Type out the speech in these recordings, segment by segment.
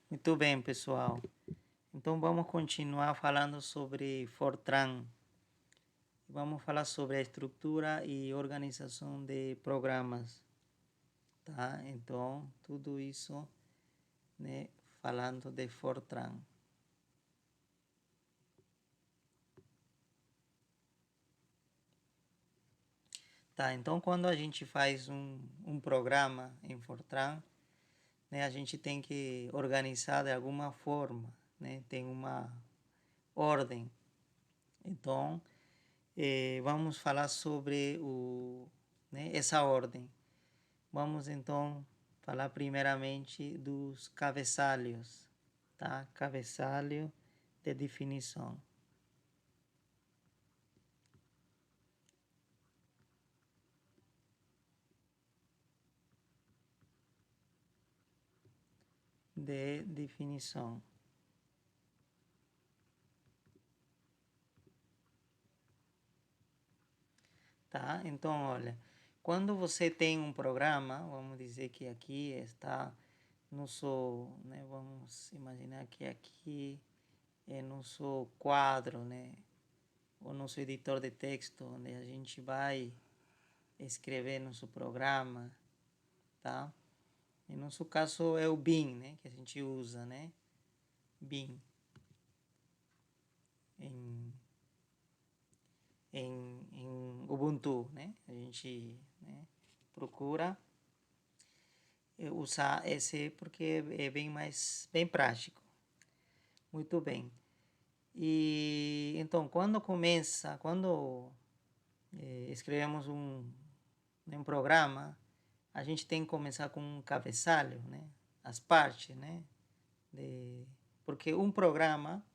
Muito bem, pessoal. Então vamos continuar falando sobre Fortran. Vamos falar sobre a estrutura e organização de programas, tá? Então, tudo isso, né, falando de Fortran. Tá, então quando a gente faz um programa em Fortran, né, a gente tem que organizar de alguma forma, né? Tem uma ordem. Então, vamos falar sobre essa ordem. Vamos então falar primeiramente dos cabeçalhos, tá? Cabeçalho de definição. De definição. Tá? Então, olha, quando você tem um programa, vamos dizer que aqui está nosso, né? Vamos imaginar que aqui é nosso quadro, né? O nosso editor de texto, onde a gente vai escrever nosso programa, tá? Em nosso caso é o bin, né? Que a gente usa, né? Bin em, em Ubuntu, né? A gente, né, procura usar esse porque é bem mais bem prático. Muito bem. E então quando escrevemos um programa, a gente tem que começar com um cabeçalho, né? As partes, né? Porque um programa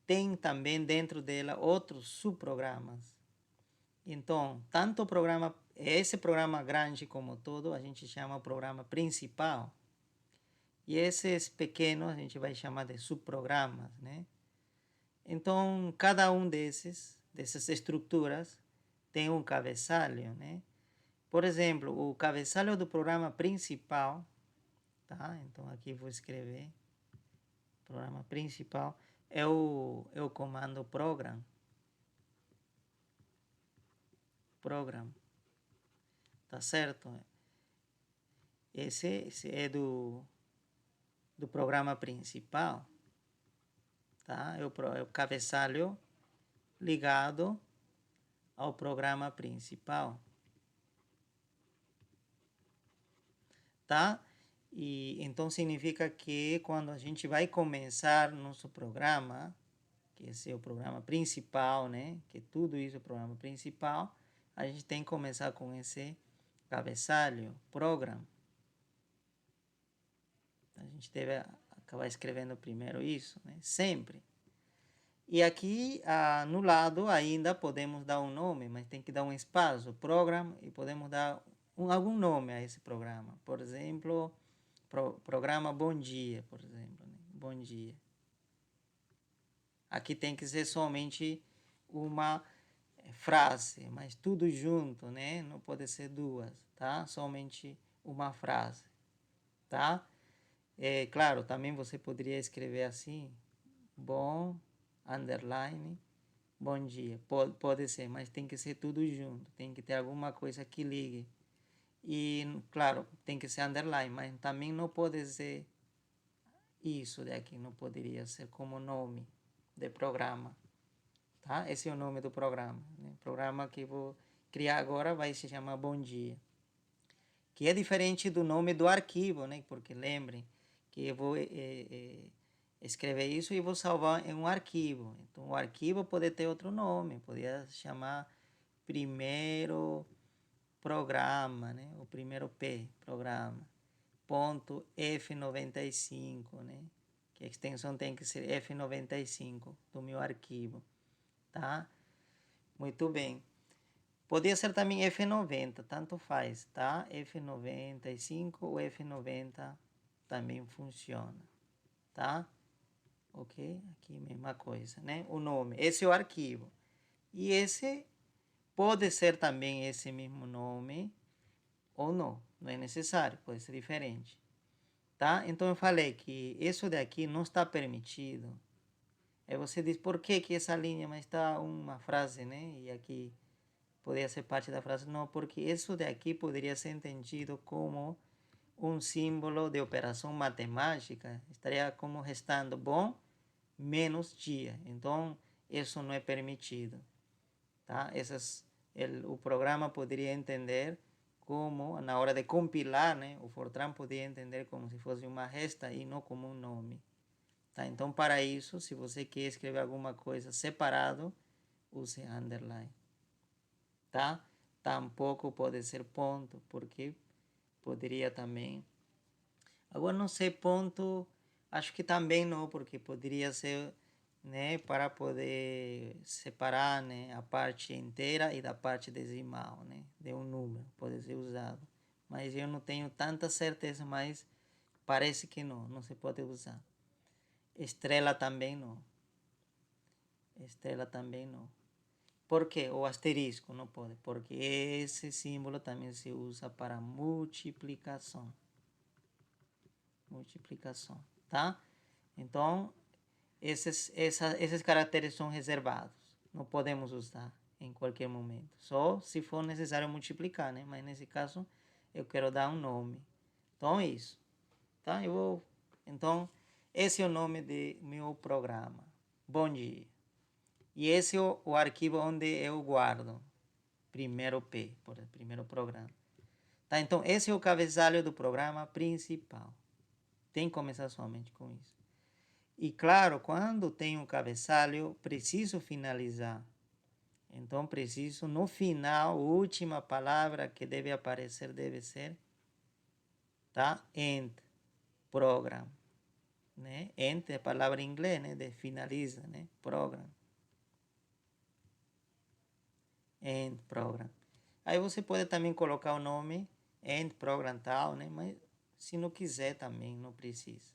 tem também dentro dela outros subprogramas. Então, tanto o programa, esse programa grande como todo, a gente chama programa principal. E esses pequenos a gente vai chamar de subprogramas, né? Então, cada um dessas estruturas tem um cabeçalho, né? Por exemplo, o cabeçalho do programa principal, tá? Então, aqui vou escrever, programa principal, é o comando program, tá certo? Esse é do programa principal, tá? É o cabeçalho ligado ao programa principal, tá? E então significa que quando a gente vai começar nosso programa, que esse é o programa principal, né? Que tudo isso é o programa principal, a gente tem que começar com esse cabeçalho, program. A gente deve acabar escrevendo primeiro isso, né? Sempre. E aqui no lado ainda podemos dar um nome, mas tem que dar um espaço, program, e podemos dar algum nome a esse programa. Por exemplo, programa Bom Dia, por exemplo. Né? Bom Dia. Aqui tem que ser somente uma frase, mas tudo junto, né? Não pode ser duas, tá? Somente uma frase, tá? É claro, também você poderia escrever assim, bom, underline, bom dia. Pode ser, mas tem que ser tudo junto. Tem que ter alguma coisa que ligue. E, claro, tem que ser underline, mas também não pode ser isso daqui. Não poderia ser como nome de programa. Tá? Esse é o nome do programa. Né? O programa que vou criar agora vai se chamar Bom Dia. Que é diferente do nome do arquivo, né? Porque lembrem que eu vou escrever isso e vou salvar em um arquivo. Então, o arquivo pode ter outro nome, poderia chamar primeiro programa, né? O primeiro P, programa, ponto F95, né? Que a extensão tem que ser F95 do meu arquivo, tá? Muito bem. Podia ser também F90, tanto faz, tá? F95 ou F90 também funciona, tá? Ok? Aqui mesma coisa, né? O nome, esse é o arquivo. E esse pode ser também esse mesmo nome ou não, não é necessário, pode ser diferente. tá? Então eu falei que isso daqui não está permitido. Aí você diz, por que que essa linha, mas está uma frase, né? E aqui poderia ser parte da frase. Não, porque isso daqui poderia ser entendido como um símbolo de operação matemática. Estaria como restando bom menos dia. Então, isso não é permitido, tá? O programa poderia entender como, na hora de compilar, né? O Fortran poderia entender como se fosse uma resta e não como um nome. Tá? Então, para isso, se você quer escrever alguma coisa separado, use underline. Tá? Tampouco pode ser ponto, porque poderia também. Agora, não sei, ponto, acho que também não, porque poderia ser, né, para poder separar, né, a parte inteira e da parte decimal, né, de um número, pode ser usado. Mas eu não tenho tanta certeza, mas parece que não se pode usar. Estrela também não. Estrela também não. Por quê? O asterisco não pode, porque esse símbolo também se usa para multiplicação. Multiplicação, tá? Então, esses caracteres são reservados. Não podemos usar em qualquer momento. Só se for necessário multiplicar, né? Mas nesse caso, eu quero dar um nome. Então, é isso. Tá? Então, esse é o nome do meu programa. Bom dia. E esse é o arquivo onde eu guardo. Primeiro P, primeiro programa. Tá? Então, esse é o cabeçalho do programa principal. Tem que começar somente com isso. E claro, quando tem um cabeçalho, preciso finalizar. Então, preciso, no final, a última palavra que deve aparecer deve ser, tá? End program. Né? End é a palavra em inglês, né? De finaliza, né? Program. End program. Aí você pode também colocar o nome End program tal, né? Mas se não quiser também, não precisa.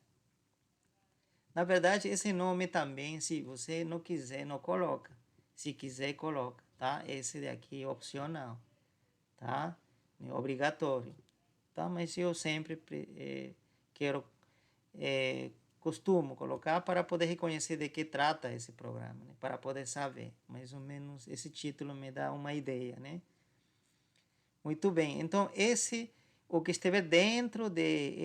Na verdade, esse nome também, se você não quiser, não coloca. Se quiser, coloca, tá? Esse daqui é opcional, tá? Não é obrigatório, tá? Mas eu sempre quero, costumo colocar para poder reconhecer de que trata esse programa, né? Para poder saber, mais ou menos, esse título me dá uma ideia, né? Muito bem, então o que estiver dentro de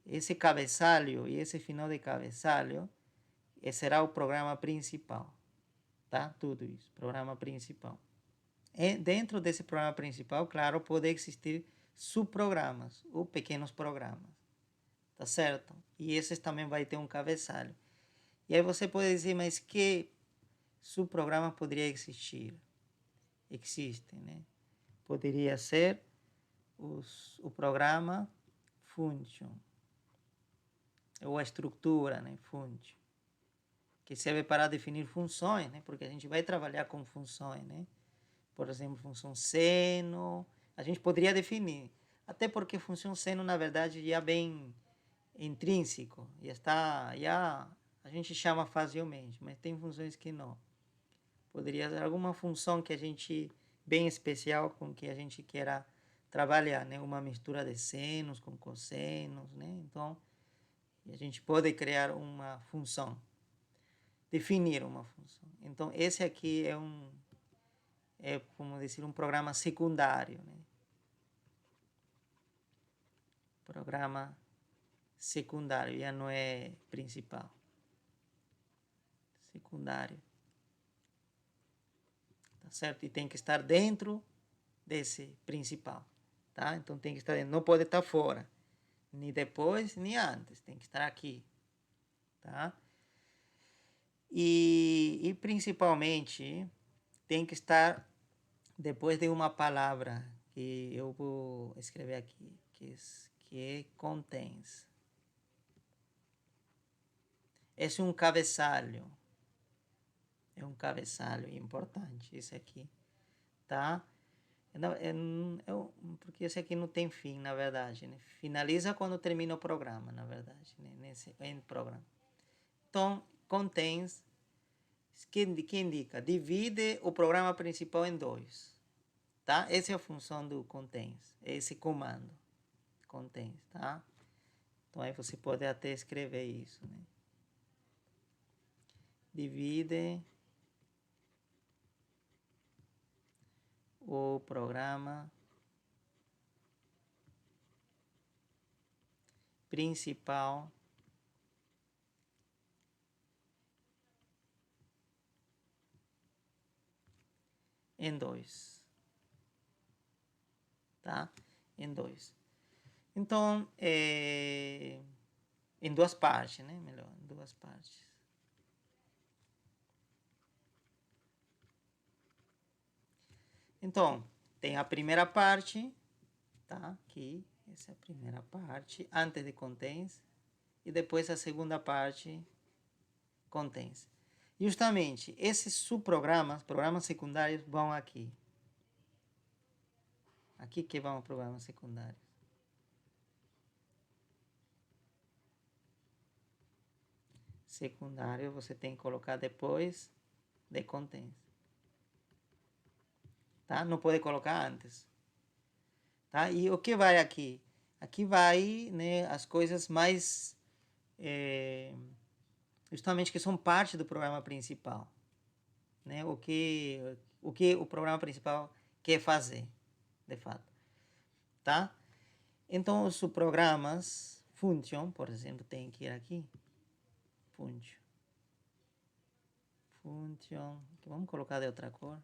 esse cabeçalho e esse final de cabeçalho, será o programa principal, tá? Tudo isso, programa principal. E dentro desse programa principal, claro, pode existir subprogramas ou pequenos programas, tá certo? E esses também vai ter um cabeçalho. E aí você pode dizer, mas que subprograma poderia existir? Existem, né? Poderia ser o programa function, ou a estrutura, né? Function, que serve para definir funções, né? Porque a gente vai trabalhar com funções, né? Por exemplo, função seno, a gente poderia definir, até porque função seno, na verdade, já é bem intrínseco, já a gente chama facilmente, mas tem funções que não. Poderia ser alguma função que a gente, bem especial, com que a gente queira trabalhar, né? Uma mistura de senos com cossenos, né? Então, a gente pode criar uma função, definir uma função. Então, esse aqui como dizer, um programa secundário, né? Programa secundário, já não é principal. Secundário. Tá certo? E tem que estar dentro desse principal, tá? Então tem que estar dentro, não pode estar fora, nem depois, nem antes, tem que estar aqui, tá? E principalmente tem que estar depois de uma palavra que eu vou escrever aqui, que contains. Esse é um cabeçalho. É um cabeçalho importante esse aqui, tá? Porque esse aqui não tem fim, na verdade, né? Finaliza quando termina o programa, na verdade, né? Nesse end program. Então, contains, que indica? Divide o programa principal em dois, tá? Essa é a função do contains, esse comando, contains, tá? Então, aí você pode até escrever isso, né? Divide o programa principal em 2, tá? Em 2. Então, em 2 partes, né? Melhor, em 2 partes. Então, tem a primeira parte, tá? Aqui, essa é a primeira parte, antes de contents, e depois a segunda parte, contents. Justamente, esses subprogramas, programas secundários, vão aqui. Aqui que vão os programas secundários. Secundário você tem que colocar depois de contents. Tá? Não pode colocar antes. Tá? E o que vai aqui? Aqui vai, né, as coisas mais justamente que são parte do programa principal, né? O que o programa principal quer fazer, de fato, tá? Então os subprogramas function, por exemplo, tem que ir aqui, function, vamos colocar de outra cor.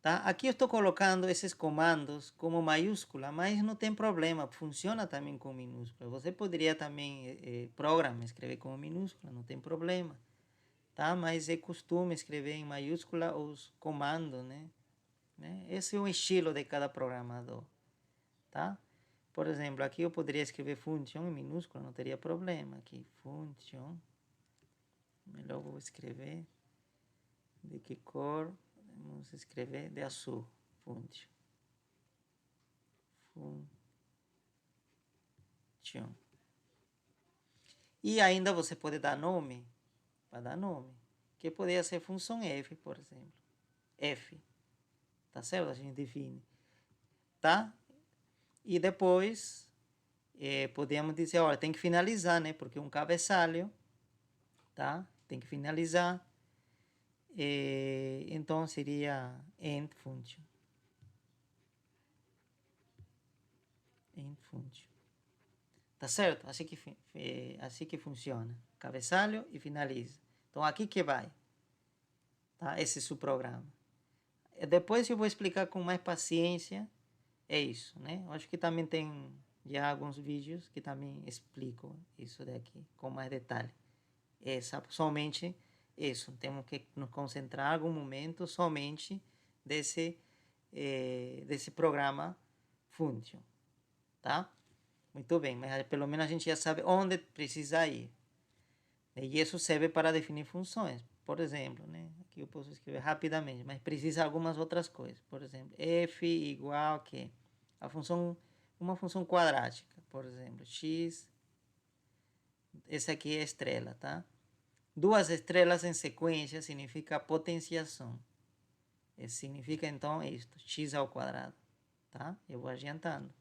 Tá? Aqui eu estou colocando esses comandos como maiúscula, mas não tem problema, funciona também com minúscula. Você poderia também, programa, escrever com minúscula, não tem problema. Tá? Mas é costume escrever em maiúscula os comandos, né? Esse é o estilo de cada programador. Tá? Por exemplo, aqui eu poderia escrever function em minúscula, não teria problema. Aqui, function. Melhor vou escrever. De que cor? Vamos escrever de azul. Function. E ainda você pode dar nome. Para dar nome. Que poderia ser função f, por exemplo. F. Tá certo? A gente define. Tá? E depois podemos dizer, olha, tem que finalizar, né? Porque um cabeçalho, tá? Tem que finalizar. Então seria end function. End function. Tá certo? Assim que funciona. Cabeçalho e finaliza. Então aqui que vai, tá? Esse subprograma. Depois eu vou explicar com mais paciência. É isso, né? Eu acho que também tem já alguns vídeos que também explicam isso daqui com mais detalhe. Somente isso. Temos que nos concentrar em algum momento somente desse programa function, tá? Muito bem, mas pelo menos a gente já sabe onde precisa ir. E isso serve para definir funções. Por exemplo, né? Aqui eu posso escrever rapidamente, mas precisa algumas outras coisas. Por exemplo, f igual a quê? Uma função quadrática, por exemplo, x, esse aqui é estrela, tá? 2 estrelas em sequência significa potenciação. Isso significa então isto, x ao quadrado, tá? Eu vou adiantando,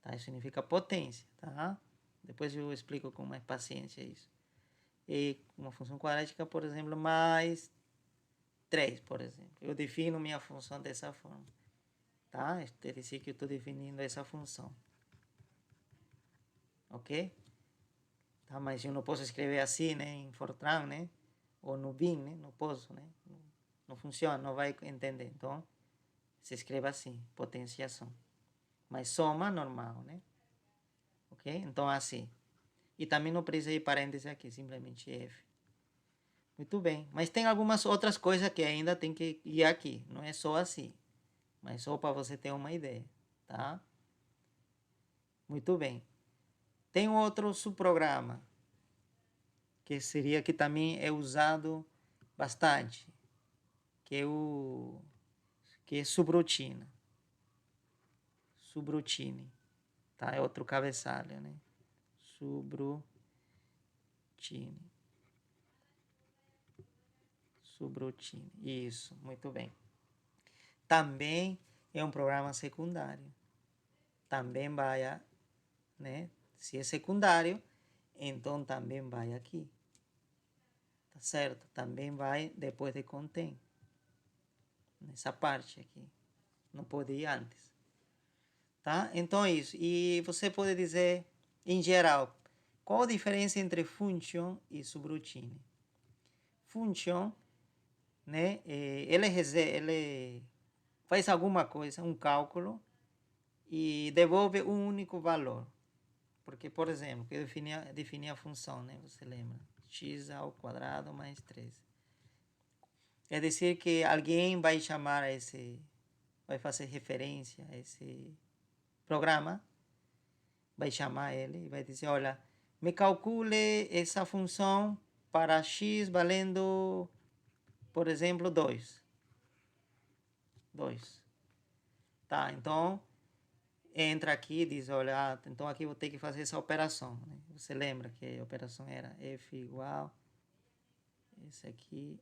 tá? Isso significa potência, tá? Depois eu explico com mais paciência isso. E uma função quadrática, por exemplo, mais 3, por exemplo. Eu defino minha função dessa forma, tá? Quer dizer que eu estou definindo essa função, ok? Tá? Mas eu não posso escrever assim, né? Em Fortran, né? Ou no Vim, né? Não posso, né? Não funciona, não vai entender. Então, se escreve assim, potenciação. Mas soma normal, né? Ok? Então, assim. E também não precisa ir parênteses aqui, simplesmente F. Muito bem. Mas tem algumas outras coisas que ainda tem que ir aqui. Não é só assim. Mas só para você ter uma ideia, tá? Muito bem. Tem outro subprograma que seria que também é usado bastante, que é subrotina. Subroutine, tá? É outro cabeçalho, né? Subroutine. Subroutine. Isso, muito bem. Também é um programa secundário. Também vai, né? Se é secundário, então também vai aqui. Tá certo? Também vai depois de contém. Nessa parte aqui. Não pode ir antes. Tá? Então é isso. E você pode dizer, em geral, qual a diferença entre function e subroutine? Function, né? Ele faz alguma coisa, um cálculo, e devolve um único valor. Porque, por exemplo, eu defini a função, né? Você lembra? X ao quadrado mais 3. É dizer que alguém vai chamar vai fazer referência a esse programa, vai chamar ele e vai dizer, olha, me calcule essa função para x valendo, por exemplo, 2. Tá, então entra aqui e diz, olha, então aqui vou ter que fazer essa operação. Né? Você lembra que a operação era f igual, esse aqui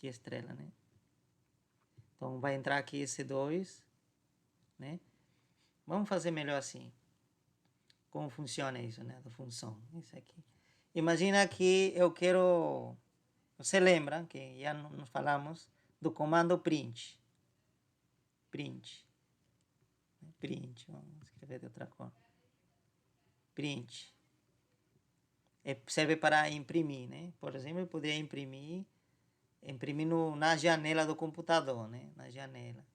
é estrela, né? Então vai entrar aqui esse 2, né? Vamos fazer melhor assim. Como funciona isso, né? Da função, isso aqui. Imagina que eu quero... Você lembra que já nos falamos do comando print. Print. Vamos escrever de outra cor. Print. Serve para imprimir, né? Por exemplo, eu poderia imprimir na janela do computador, né? Na janela.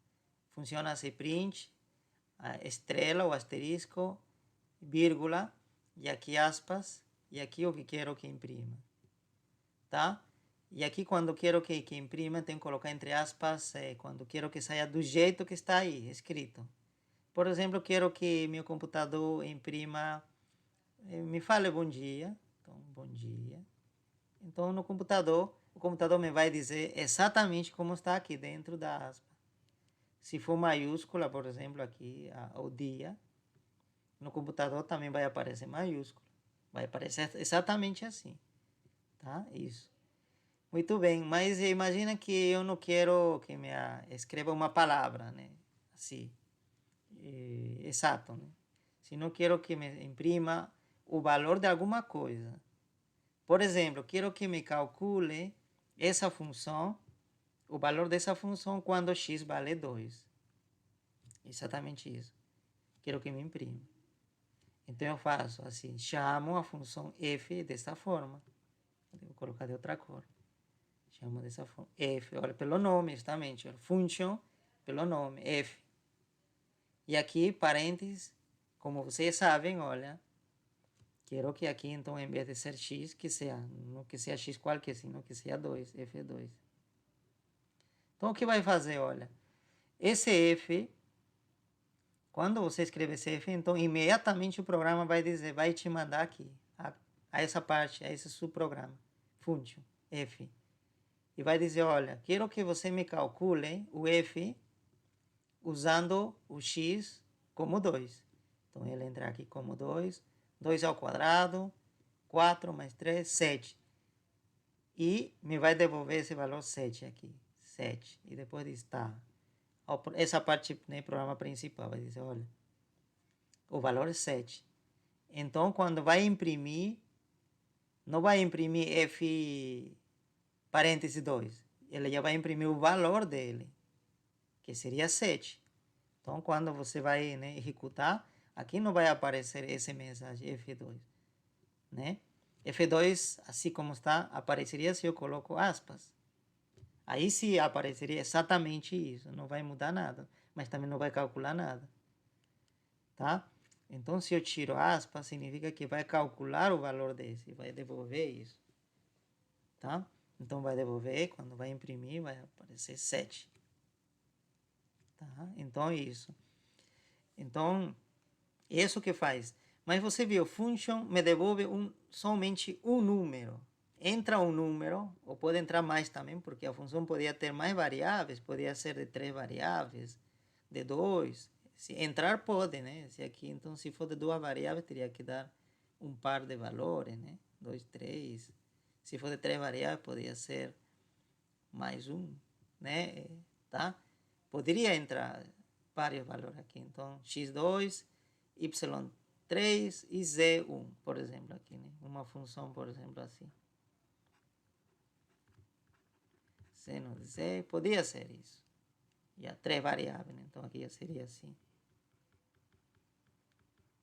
Funciona assim, print, a estrela ou asterisco, vírgula, e aqui aspas, e aqui o que quero que imprima. Tá? E aqui quando quero que imprima, tenho que colocar entre aspas, quando quero que saia do jeito que está aí, escrito. Por exemplo, quero que meu computador imprima, me fale bom dia. Então, bom dia. Então, no computador, o computador me vai dizer exatamente como está aqui dentro da aspa. Se for maiúscula, por exemplo, aqui, o dia, no computador também vai aparecer maiúscula. Vai aparecer exatamente assim. Tá? Isso. Muito bem, mas imagina que eu não quero que me escreva uma palavra, né? Assim, exato, né? Se não quero que me imprima o valor de alguma coisa. Por exemplo, quero que me calcule essa função, o valor dessa função quando x vale 2. Exatamente isso. Quero que me imprima. Então eu faço assim, chamo a função f desta forma. Vou colocar de outra cor. Chamo dessa forma. F, olha, pelo nome, justamente. Olha, function, pelo nome, F. E aqui, parênteses, como vocês sabem, olha, quero que aqui, então, em vez de ser x, que seja, não que seja x qualquer, sino que seja 2, F2. Então, o que vai fazer, olha, esse F, quando você escrever esse F, então, imediatamente o programa vai dizer, vai te mandar aqui, a essa parte, a esse subprograma, function, F. E vai dizer, olha, quero que você me calcule o f usando o x como 2. Então, ele entra aqui como 2. 2 ao quadrado, 4 mais 3, 7. E me vai devolver esse valor 7 aqui. 7. E depois diz, tá. Essa parte, né, programa principal, vai dizer, olha, o valor é 7. Então, quando vai imprimir, não vai imprimir f parêntese 2. Ele já vai imprimir o valor dele, que seria 7. Então, quando você vai, né, executar, aqui não vai aparecer essa mensagem F2. Né? F2, assim como está, apareceria se eu coloco aspas. Aí sim apareceria exatamente isso. Não vai mudar nada, mas também não vai calcular nada. Tá? Então, se eu tiro aspas, significa que vai calcular o valor desse, vai devolver isso. Tá? Então, vai devolver, quando vai imprimir, vai aparecer 7. Tá? Então, é isso. Então, isso que faz. Mas você viu, function me devolve somente um número. Entra um número, ou pode entrar mais também, porque a função podia ter mais variáveis, podia ser de 3 variáveis, de 2. Se entrar pode, né? Se aqui, então, se for de 2 variáveis, teria que dar um par de valores, né? 2, 3. Se for de 3 variáveis, poderia ser mais um, né? Tá? Poderia entrar vários valores aqui. Então, x2, y3 3 e Z1, por exemplo, aqui, né? Uma função, por exemplo, assim. Seno de Z, podia ser isso. E há 3 variáveis, né? Então aqui já seria assim.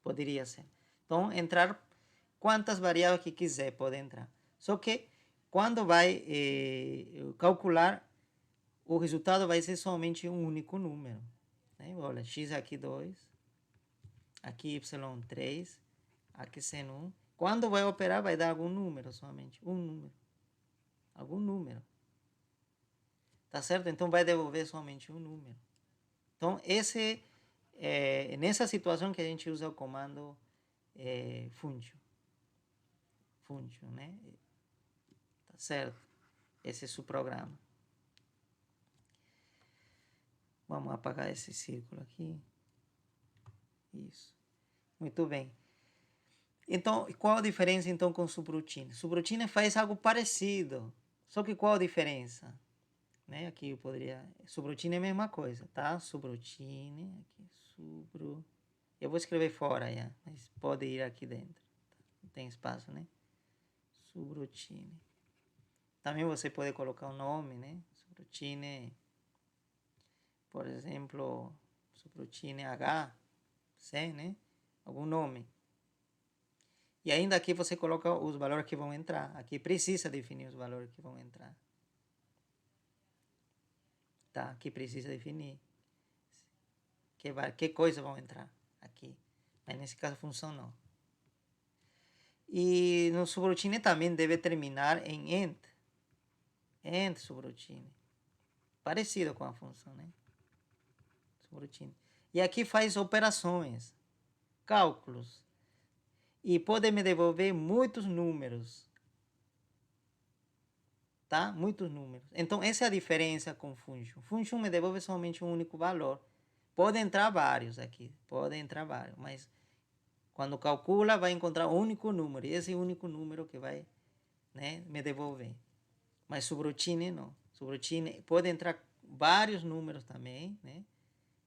Poderia ser. Então, entrar quantas variáveis que quiser pode entrar. Só que quando vai calcular, o resultado vai ser somente um único número. Né? Olha, x aqui 2, aqui y 3, aqui seno 1. Quando vai operar, vai dar algum número somente. Um número. Algum número. Tá certo? Então vai devolver somente um número. Então, nessa situação que a gente usa o comando function. Function, né? Tá certo? Esse é o seu programa. Vamos apagar esse círculo aqui. Isso. Muito bem. Então, qual a diferença então com subroutine? Subroutine faz algo parecido. Só que qual a diferença? Né? Aqui eu poderia... Subroutine é a mesma coisa, tá? Subroutine. Aqui, Eu vou escrever fora já, mas pode ir aqui dentro. Não tem espaço, né? Subroutine. Também você pode colocar um nome, né? Subroutine... Por exemplo, subroutine H, C, né? Algum nome. E ainda aqui você coloca os valores que vão entrar. Aqui precisa definir os valores que vão entrar. Tá? Aqui precisa definir. Que coisa vão entrar aqui. Mas nesse caso, função não. E no subroutine também deve terminar em end. End subroutine. Parecido com a função, né? Subroutine. E aqui faz operações, cálculos. E pode me devolver muitos números. Tá? Muitos números. Então, essa é a diferença com function. Function me devolve somente um único valor. Pode entrar vários aqui. Pode entrar vários. Mas quando calcula, vai encontrar um único número. E esse único número que vai, né, me devolver. Mas subroutine não. Subroutine pode entrar vários números também, né?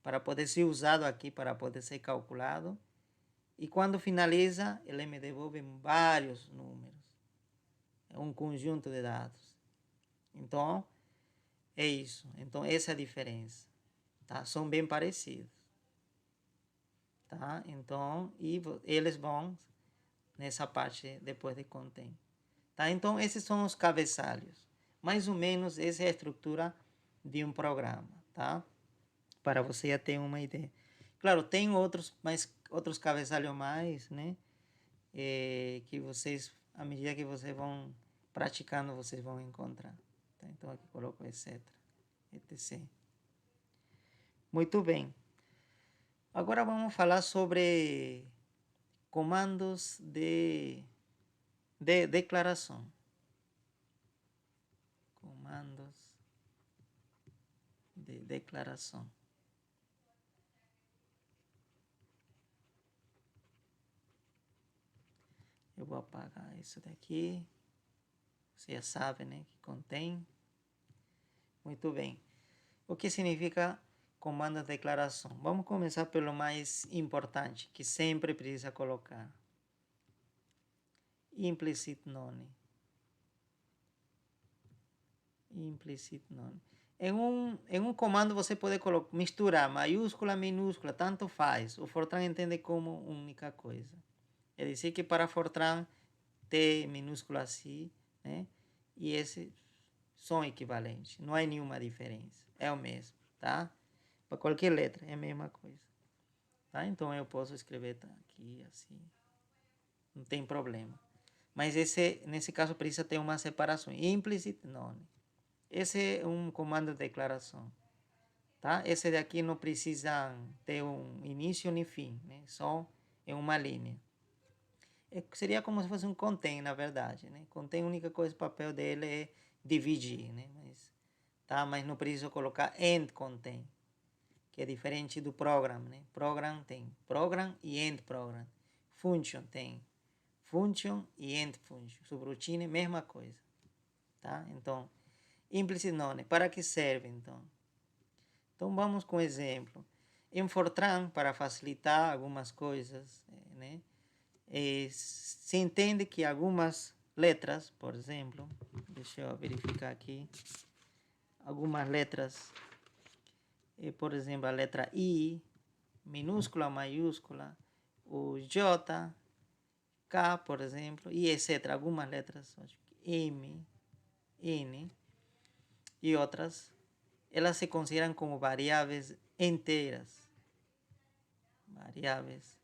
Para poder ser usado aqui, para poder ser calculado. E quando finaliza, ele me devolve vários números. É um conjunto de dados. Então, é isso. Então, essa é a diferença. Tá? São bem parecidos. Tá? Então, eles vão nessa parte depois de contém. Tá? Então, esses são os cabeçalhos. Mais ou menos, essa é a estrutura de um programa. Tá? Para você já ter uma ideia. Claro, tem outros cabeçalhos mais, né? Que vocês, à medida que vocês vão praticando, vocês vão encontrar. Tá? Então, aqui coloco etc. etc. Muito bem. Agora vamos falar sobre comandos de declaração. Comandos de declaração. Eu vou apagar isso daqui. Você já sabe, né, que contém. Muito bem. O que significa comando de declaração? Vamos começar pelo mais importante, que sempre precisa colocar. Implicit none. Implicit none. Em um comando você pode misturar maiúscula, minúscula, tanto faz. O Fortran entende como única coisa. É dizer que para Fortran, T minúsculo assim, né? E esse são equivalentes. Não há nenhuma diferença. É o mesmo, tá? Para qualquer letra é a mesma coisa. Tá? Então eu posso escrever aqui assim. Não tem problema. Mas nesse caso precisa ter uma separação. Implicit none. Esse é um comando de declaração. Tá? Esse daqui não precisa ter um início nem fim, né? Só em uma linha. Seria como se fosse um contém, na verdade. Né? Contém, a única coisa, o papel dele é dividir. Né? Mas não precisa colocar end contém, que é diferente do program. Né? Program tem program e end program. Function tem function e end function. Subroutine, mesma coisa. Tá? Então, implicit none, para que serve então? Então vamos com um exemplo. Em Fortran, para facilitar algumas coisas, né? se entende que algumas letras, por exemplo, deixa eu verificar aqui, algumas letras, por exemplo, a letra I, minúscula, maiúscula, o J, K, por exemplo, e etc. Algumas letras, acho que M, N e outras, elas se consideram como variáveis inteiras. Variáveis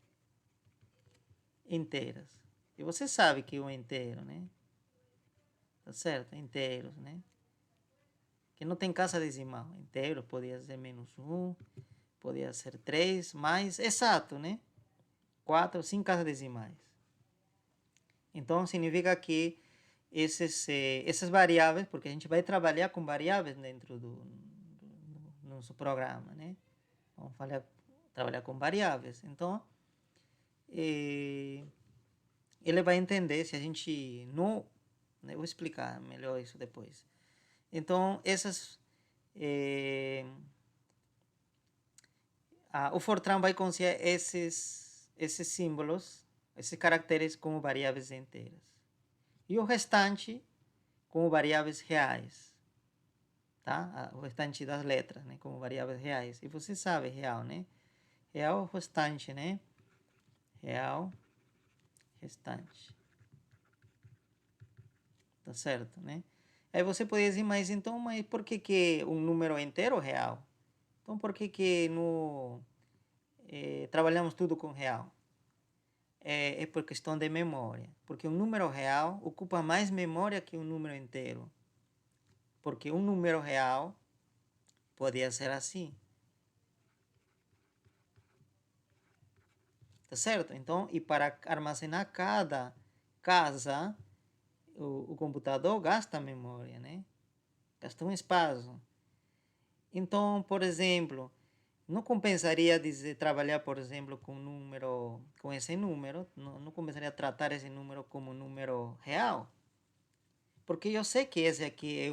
inteiras. E você sabe que o inteiro, né? Tá certo? Inteiros, né? Que não tem casa decimal. Inteiro podia ser -1, podia ser 3, mais exato, né? 4, 5 casas decimais. Então, significa que essas variáveis, porque a gente vai trabalhar com variáveis dentro do nosso programa, né? Vamos trabalhar com variáveis. Então, ele vai entender se a gente não... Eu vou explicar melhor isso depois. Então, o Fortran vai considerar esses símbolos, esses caracteres como variáveis inteiras. E o restante como variáveis reais. Tá? O restante das letras, né? Como variáveis reais. E você sabe, real, né? Real é o restante, né? Real, restante. Tá certo, né? Aí você pode dizer, mas por que um número inteiro é real? Então, por que trabalhamos tudo com real? É por questão de memória. Porque um número real ocupa mais memória que um número inteiro. Porque um número real podia ser assim. Tá certo? Então, e para armazenar cada casa, o computador gasta memória, né? Gasta um espaço. Então, por exemplo, não compensaria trabalhar, por exemplo, com esse número, não compensaria tratar esse número como número real, porque eu sei que esse aqui é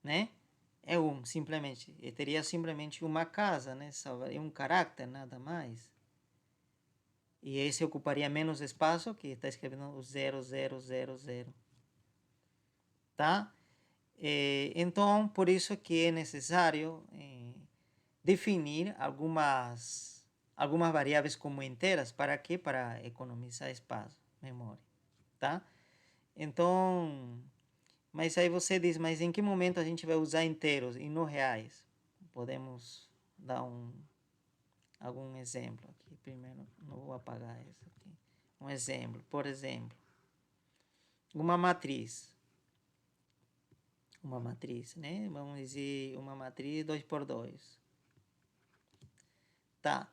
né? É simplesmente. Eu teria simplesmente uma casa, né? É um carácter, nada mais. E esse ocuparia menos espaço que está escrevendo o 0000. Tá? Então, por isso que é necessário definir algumas variáveis como inteiras. Para quê? Para economizar espaço, memória. Tá? Então, mas aí você diz, mas em que momento a gente vai usar inteiros e não reais? Podemos dar algum exemplo aqui. Primeiro, não vou apagar isso aqui. Um exemplo, por exemplo, uma matriz. Uma matriz, né? Vamos dizer uma matriz 2x2. Tá.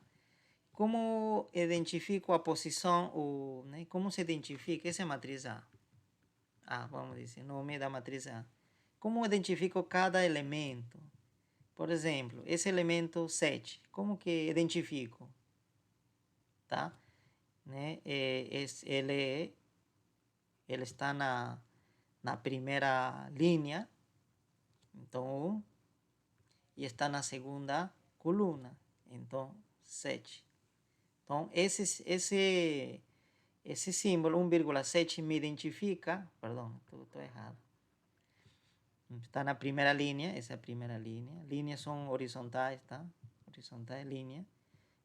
Como identifico a posição, né? Como se identifica essa matriz A? Vamos dizer, nome da matriz A. Como identifico cada elemento? Por exemplo, esse elemento 7, como que identifico? Tá? Né? Ele está na primeira linha, então, e está na segunda coluna, então, 7. Então, esse símbolo 1,7 me identifica, perdão, estou errado. Está na primeira linha, essa é a primeira linha. Linhas são horizontais, tá? Horizontais, linha.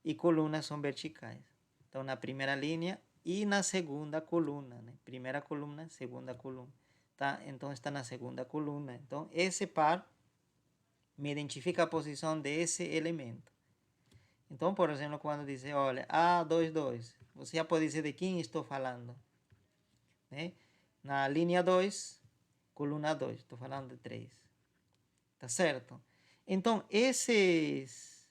E colunas são verticais. Então, na primeira linha e na segunda coluna, né? Primeira coluna, segunda coluna, tá? Então, está na segunda coluna. Então, esse par me identifica a posição desse elemento. Então, por exemplo, quando dizer, olha, A22, você já pode dizer de quem estou falando, né? Na linha 2, coluna 2, estou falando de 3. Tá certo? Então, esses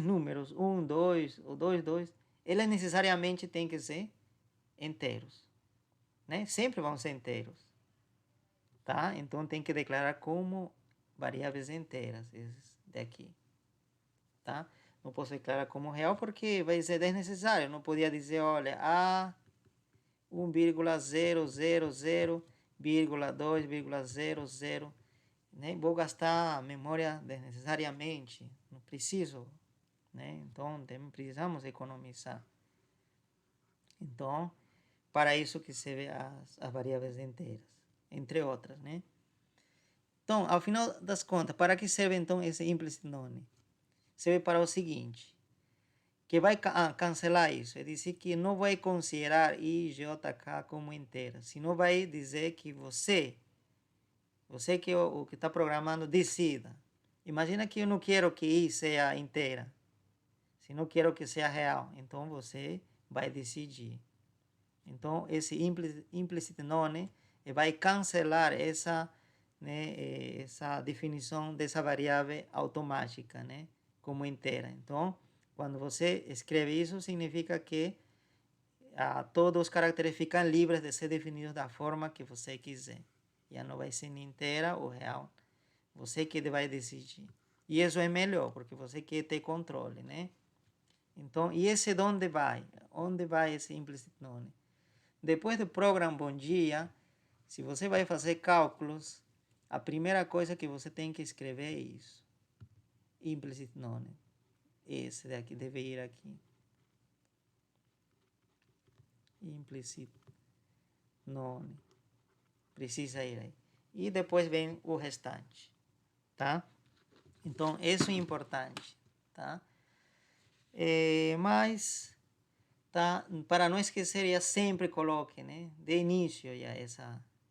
números, 1, 2, ou 2, 2, eles necessariamente têm que ser inteiros, né? Sempre vão ser inteiros, tá? Então, tem que declarar como variáveis inteiras, esses daqui, tá? Não posso declarar como real porque vai ser desnecessário. Não podia dizer, olha, A 1,000,2,00, né? Vou gastar memória desnecessariamente. Não preciso, né? Então, precisamos economizar. Então, para isso que servem as variáveis inteiras, entre outras, né? Então, ao final das contas, para que serve então esse implicit none? Serve para o seguinte, que vai cancelar isso, é dizer que não vai considerar I, J, K como inteira, senão vai dizer que você que é o que está programando, decida. Imagina que eu não quero que I seja inteira, se não quero que seja real, então você vai decidir. Então, esse implicit none vai cancelar essa, né, essa definição dessa variável automática, né, como inteira. Então, quando você escreve isso, significa que todos os caracteres ficam livres de ser definidos da forma que você quiser. Já não vai ser inteira ou real. Você que vai decidir. E isso é melhor, porque você quer ter controle, né? Então, e esse de onde vai? Onde vai esse implicit none? Depois do programa Bom Dia, se você vai fazer cálculos, a primeira coisa que você tem que escrever é isso. Implicit none. Esse daqui deve ir aqui. Implicit none. Precisa ir aí. E depois vem o restante, tá? Então, isso é importante, tá? Mas, tá? Para não esquecer, já sempre coloque, né? De início, já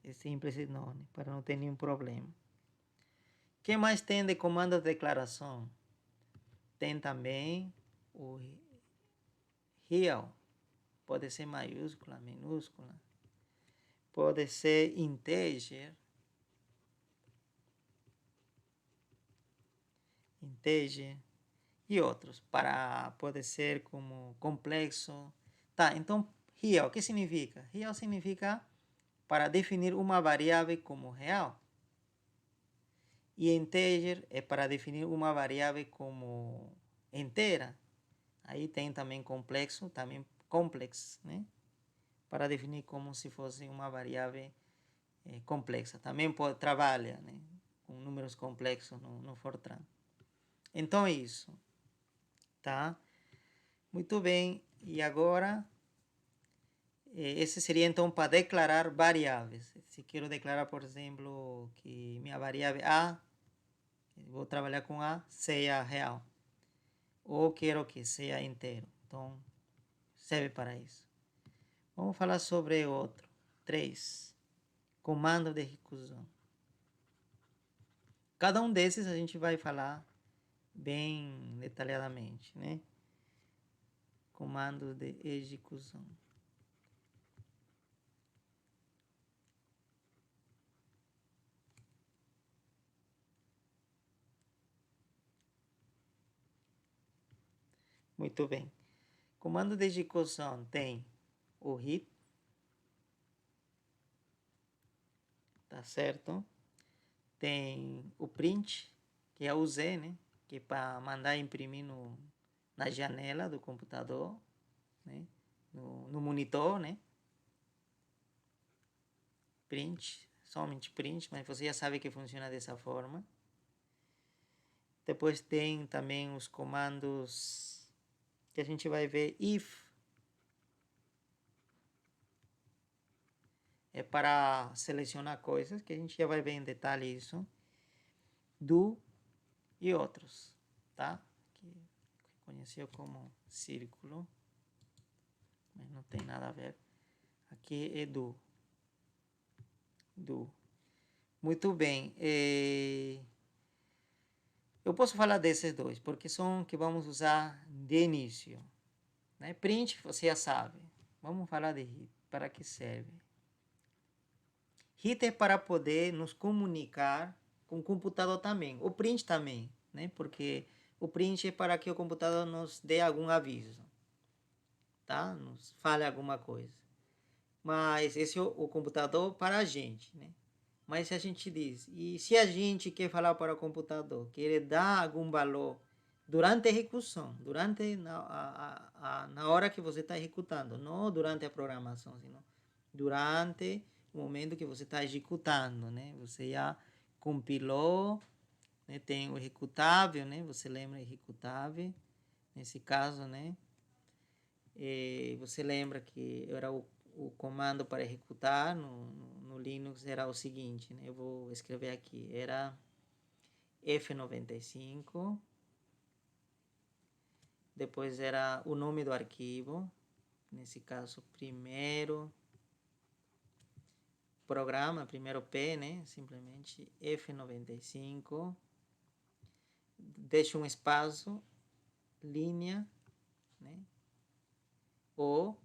esse implicit none, para não ter nenhum problema. O que mais tem de comando de declaração? Tem também o real. Pode ser maiúscula, minúscula. Pode ser integer. E outros. Pode ser como complexo. Tá, então, real, o que significa? Real significa para definir uma variável como real. E integer é para definir uma variável como inteira. Aí tem também complexo, também complex, né? Para definir como se fosse uma variável complexa. Também trabalha, né, com números complexos no Fortran. Então é isso, tá? Muito bem. E agora, esse seria então para declarar variáveis. Se quero declarar, por exemplo, que minha variável A, vou trabalhar com A, seja real. Ou quero que seja inteiro. Então, serve para isso. Vamos falar sobre outro. 3. Comando de recusão. Cada um desses a gente vai falar bem detalhadamente, né? Comando de execução. Muito bem. Comando de execução tem o hit, tá certo? Tem o print, que é o Z, né? Que é para mandar imprimir na janela do computador, né? No monitor, né? Print, somente print, mas você já sabe que funciona dessa forma. Depois tem também os comandos que a gente vai ver. If é para selecionar coisas, que a gente já vai ver em detalhe isso. Do e outros, tá? Que conheceu como círculo, mas não tem nada a ver. Aqui é do. Muito bem. Eu posso falar desses dois, porque são que vamos usar de início. Né? Print, você já sabe. Vamos falar de hit. Para que serve? Hit é para poder nos comunicar com o computador também. O print também, né? Porque o print é para que o computador nos dê algum aviso, tá? Nos fale alguma coisa. Mas esse é o computador para a gente, né? Mas se a gente diz, e se a gente quer falar para o computador, quer dar algum valor durante a execução, na hora que você está executando, não durante a programação, senão durante o momento que você está executando, né? Você já compilou, né? Tem o executável, né? Você lembra executável, nesse caso, né? você lembra que era o comando para executar no Linux era o seguinte, né? Eu vou escrever aqui, era F95, depois era o nome do arquivo, nesse caso primeiro programa, primeiro P, né? Simplesmente F95, deixa um espaço, linha, né? O,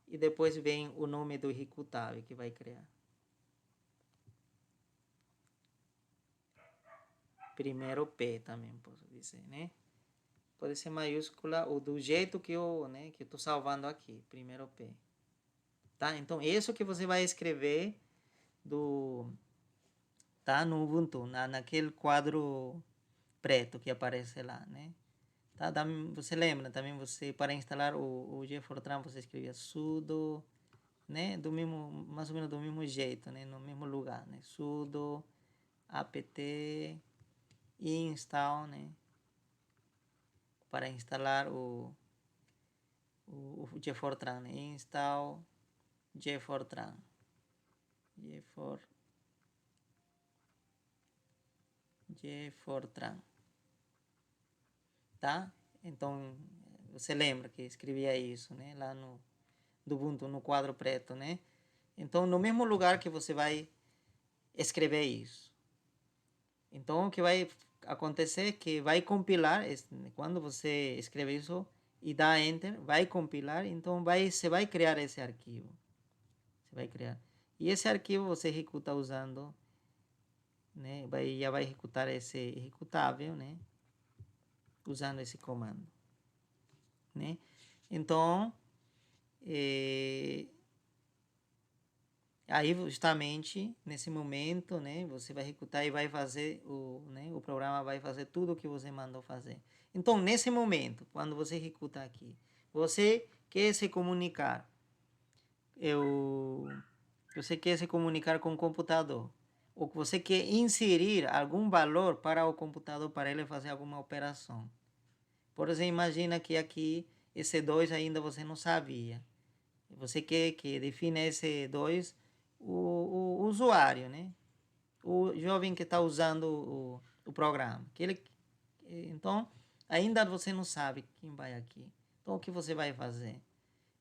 e depois vem o nome do executável que vai criar. Primeiro P também posso dizer, né? Pode ser maiúscula ou do jeito que eu estou salvando aqui, primeiro P. Tá? Então, isso que você vai escrever tá no Ubuntu, naquele quadro preto que aparece lá, né? Tá? Você lembra também, para instalar o G-Fortran, você escrevia sudo, né? Mais ou menos do mesmo jeito, né? No mesmo lugar, né? Sudo apt install, né? Para instalar o G-Fortran, né? Install G-Fortran. G-Fortran. Tá? Então, você lembra que escrevia isso, né? Lá do Ubuntu, no quadro preto, né? Então, no mesmo lugar que você vai escrever isso. Então, o que vai acontecer é que vai compilar, quando você escreve isso e dá Enter, vai compilar, então você vai criar esse arquivo. Você vai criar. E esse arquivo você executa usando, né? Já vai executar esse executável, né? Usando esse comando, né? Então, aí justamente nesse momento, né, você vai executar e vai fazer o programa vai fazer tudo o que você mandou fazer. Então, nesse momento, quando você executa aqui, você quer se comunicar, você quer se comunicar com o computador, ou você quer inserir algum valor para o computador para ele fazer alguma operação. Por exemplo, imagina que aqui esse 2 ainda você não sabia. Você quer que define esse 2 o usuário, né? O jovem que está usando o programa. Então, ainda você não sabe quem vai aqui. Então, o que você vai fazer?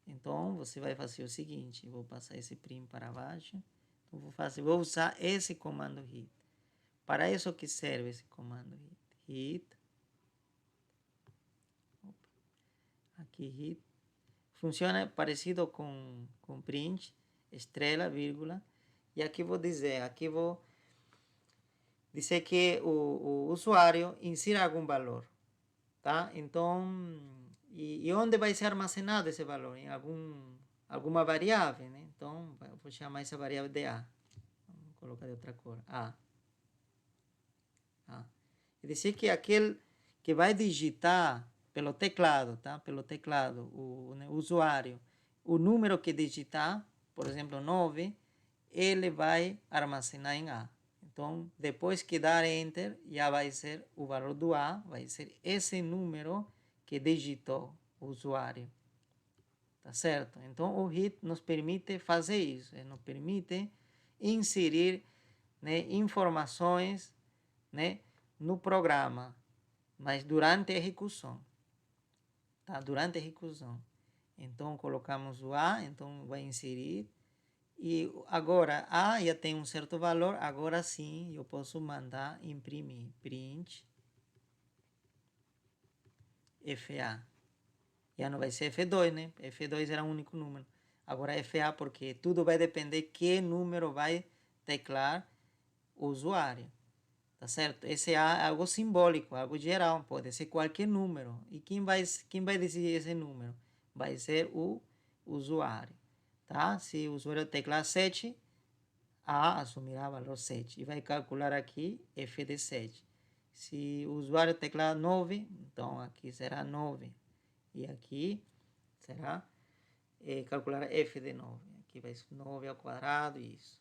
Então, você vai fazer o seguinte. Vou passar esse prim para baixo. Então, vou usar esse comando hit. Para isso que serve esse comando hit. Hit. Aqui hit. Funciona parecido com print, estrela, vírgula. E aqui vou dizer que o usuário insira algum valor, tá? Então, e onde vai ser armazenado esse valor? Em alguma variável, né? Então, eu vou chamar essa variável de A. Vamos colocar de outra cor, A. E dizer que aquele que vai digitar pelo teclado, tá? Pelo teclado, o usuário, o número que digitar, por exemplo, 9, ele vai armazenar em A. Então, depois que dar Enter, já vai ser o valor do A, vai ser esse número que digitou o usuário. Tá certo? Então, o HIT nos permite fazer isso, nos permite inserir, né, informações, né, no programa, mas durante a execução. Tá? Durante a execução. Então, colocamos o A, então vai inserir. E agora, A já tem um certo valor, agora sim eu posso mandar imprimir. Print FA. Já não vai ser F2, né? F2 era um único número. Agora é FA porque tudo vai depender que número vai teclar o usuário. Tá certo? Esse A é algo simbólico, algo geral, pode ser qualquer número. E quem vai decidir esse número? Vai ser o usuário. Tá? Se o usuário teclar 7, A assumirá valor 7 e vai calcular aqui F de 7. Se o usuário teclar 9, então aqui será 9. E aqui será calcular F de 9. Aqui vai ser 9 ao quadrado, isso.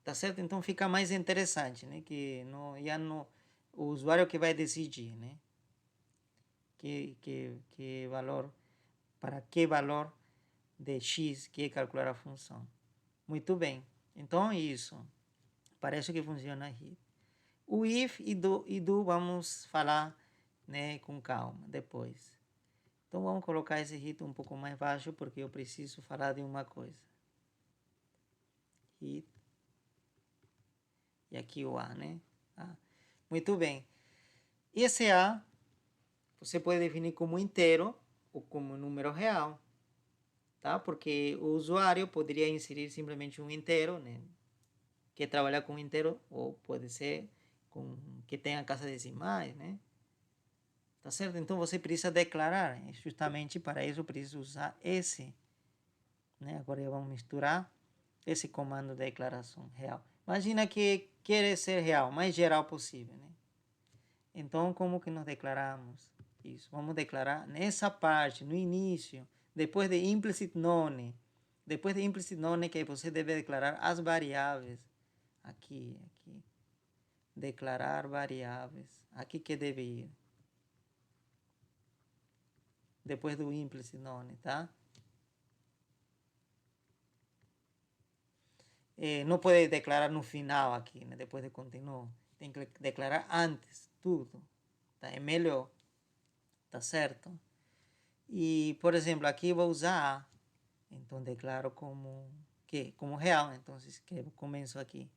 Tá certo? Então fica mais interessante, né? Que o usuário que vai decidir, né? Que valor para que valor de x que calcular a função. Muito bem. Então, isso. Parece que funciona aqui. O if e do vamos falar, né, com calma depois. Então, vamos colocar esse hit um pouco mais baixo, porque eu preciso falar de uma coisa. Hit. E aqui o A, né? A. Muito bem. Esse A, você pode definir como inteiro ou como número real. Tá? Porque o usuário poderia inserir simplesmente um inteiro, né? Que trabalhar com inteiro, ou pode ser com que tenha casa decimais, né? Tá certo? Então você precisa declarar, justamente para isso precisa usar esse, né? Agora vamos misturar esse comando de declaração real. Imagina que quer ser real, mais geral possível, né? Então, como que nós declaramos isso? Vamos declarar nessa parte, no início, depois de implicit none. Depois de implicit none, que você deve declarar as variáveis. Aqui. Declarar variáveis. Aqui que deve ir. Depois do implicit none, tá? Não pode declarar no final aqui, né? Depois de continuo. Tem que declarar antes, tudo. Tá? É melhor. Tá certo? E, por exemplo, aqui vou usar A. Então, declaro como real. Então, que começo aqui.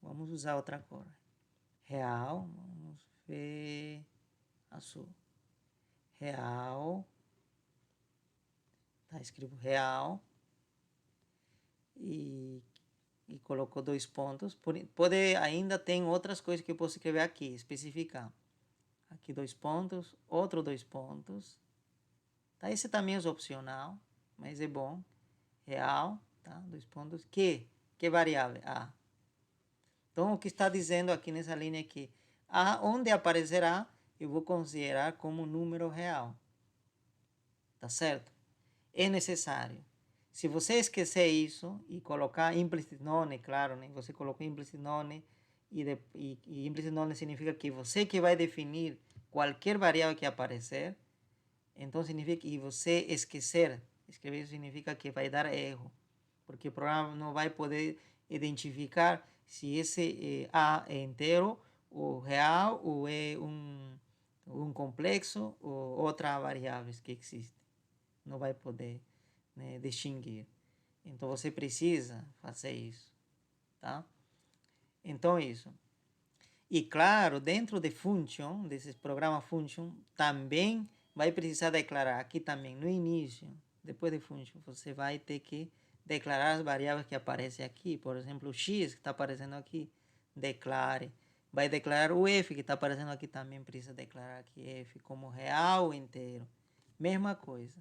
Vamos usar outra cor. Real. Vamos ver azul. Real. Tá escrito real. E colocou 2 pontos. Pode, ainda tem outras coisas que eu posso escrever aqui, especificar. Aqui 2 pontos, outro 2 pontos. Tá? Esse também é opcional, mas é bom. Real, tá? 2 pontos. Que variável? A. Então, o que está dizendo aqui nessa linha é que onde aparecerá, eu vou considerar como número real. Tá certo? É necessário. Se você esquecer isso e colocar implicit none, claro, né? Você colocou implicit none e implicit none significa que você que vai definir qualquer variável que aparecer, então significa que você esquecer, escrever isso significa que vai dar erro, porque o programa não vai poder identificar se esse A é inteiro, ou real, ou é um complexo, ou outra variável que existe. Não vai poder, né, distinguir. Então você precisa fazer isso, tá? Então isso. E claro, dentro de function, desse programa function, também vai precisar declarar aqui também no início, depois de function, você vai ter que declarar as variáveis que aparecem aqui. Por exemplo, o x que está aparecendo aqui, declare. Vai declarar o f que está aparecendo aqui, também precisa declarar aqui f como real ou inteiro. Mesma coisa.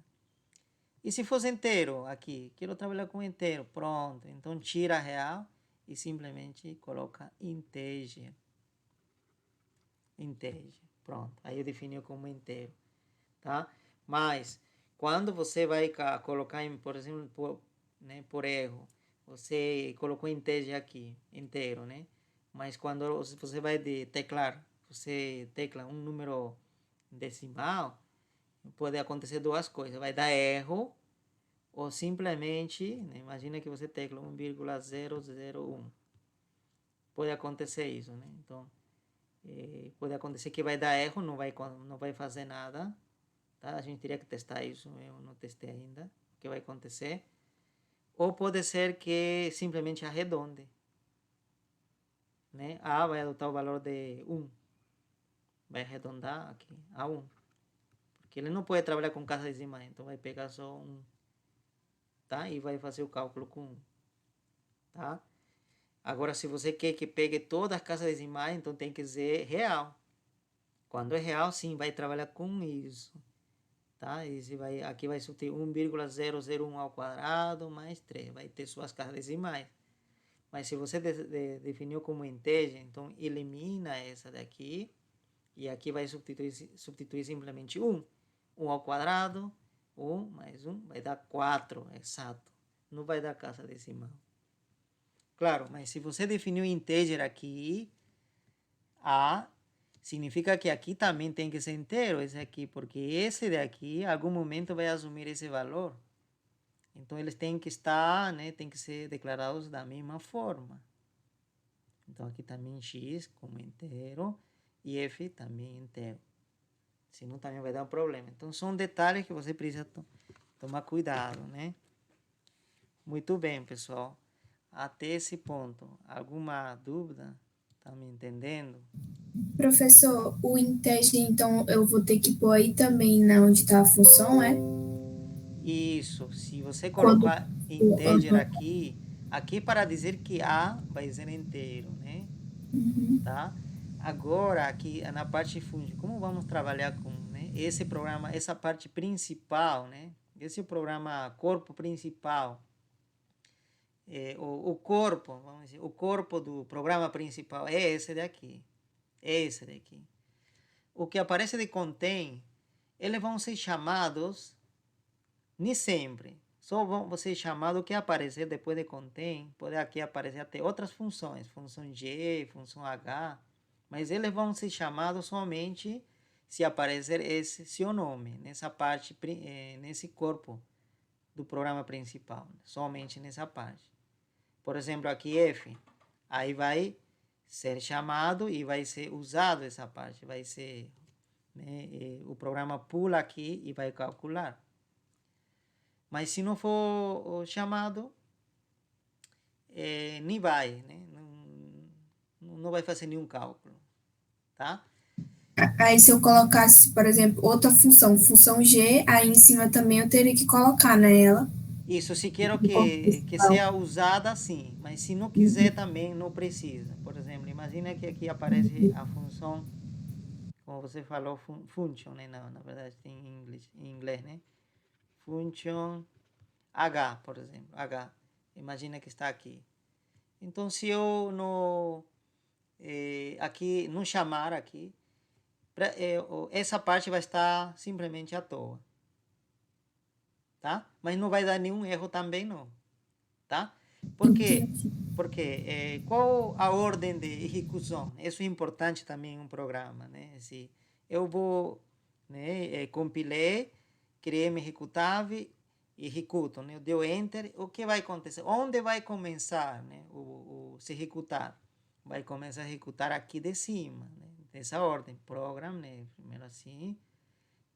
E se fosse inteiro aqui, quero trabalhar com inteiro, pronto. Então tira real e simplesmente coloca integer. Integer, pronto. Aí eu defini como inteiro, tá? Mas quando você vai colocar, por exemplo, por erro, você colocou integer aqui, inteiro, né? Mas quando você vai teclar, você tecla um número decimal, pode acontecer duas coisas. Vai dar erro ou simplesmente, né, imagina que você tecla 1,001. Pode acontecer isso, né? Então, pode acontecer que vai dar erro, não vai fazer nada. Tá? A gente teria que testar isso, eu não testei ainda o que vai acontecer. Ou pode ser que simplesmente arredonde. Né? A vai adotar o valor de 1. Vai arredondar aqui a 1. Porque ele não pode trabalhar com casa decimal, então vai pegar só 1. Tá? E vai fazer o cálculo com 1. Tá? Agora, se você quer que pegue todas as casas decimais, então tem que ser real. Quando é real, sim, vai trabalhar com isso. Tá? Aqui vai subtrair 1,001 ao quadrado mais 3. Vai ter suas casas decimais. Mas se você definiu como integer, então elimina essa daqui. E aqui vai substituir simplesmente 1. 1 ao quadrado, 1 mais 1, vai dar 4, exato. Não vai dar casa decimal. Claro, mas se você definiu integer aqui, A, significa que aqui também tem que ser inteiro esse aqui, porque esse daqui, em algum momento, vai assumir esse valor. Então, eles têm que estar, né, tem que ser declarados da mesma forma. Então, aqui também x como inteiro e f também inteiro. Senão também vai dar um problema. Então, são detalhes que você precisa tomar cuidado, né? Muito bem, pessoal. Até esse ponto, alguma dúvida? Tá me entendendo? Professor, o integer, então, eu vou ter que pôr aí também na onde está a função, é? Isso. Se você Quando. colocar integer aqui, aqui para dizer que A vai ser inteiro, né? Tá? Agora, aqui na parte function, como vamos trabalhar com, né, esse programa, essa parte principal, né? Esse é o programa corpo principal. O corpo, vamos dizer, o corpo do programa principal é esse daqui. É esse daqui. O que aparece de contém, eles vão ser chamados, nem sempre. Só vão ser chamados o que aparecer depois de contém. Pode aqui aparecer até outras funções, função G, função H, mas eles vão ser chamados somente se aparecer esse seu nome, nessa parte, nesse corpo do programa principal, somente nessa parte. Por exemplo, aqui F, aí vai ser chamado e vai ser usado essa parte, vai ser, né, o programa pula aqui e vai calcular. Mas se não for chamado, nem vai, né? Não vai fazer nenhum cálculo, tá? Aí, se eu colocasse, por exemplo, outra função, função G, aí em cima também eu teria que colocar, né, ela. Isso, se quero No corpo que principal. seja usada assim, mas se não quiser também não precisa. Por exemplo, imagina que aqui aparece a função, como você falou, function, né? Não, na verdade tem em inglês, né? Function H, por exemplo, H. Imagina que está aqui. Então, se eu no, aqui não chamar aqui, essa parte vai estar simplesmente à toa, tá? Mas não vai dar nenhum erro também não, tá? Por quê? Entendi. Porque qual a ordem de execução? Isso é importante também em um programa, né? Se eu vou, né, compilei, criei meu executável, executo, né? Eu deu enter, o que vai acontecer? Onde vai começar, né, o se executar? Vai começar a executar aqui de cima, né? Nessa ordem, program, né? Primeiro assim,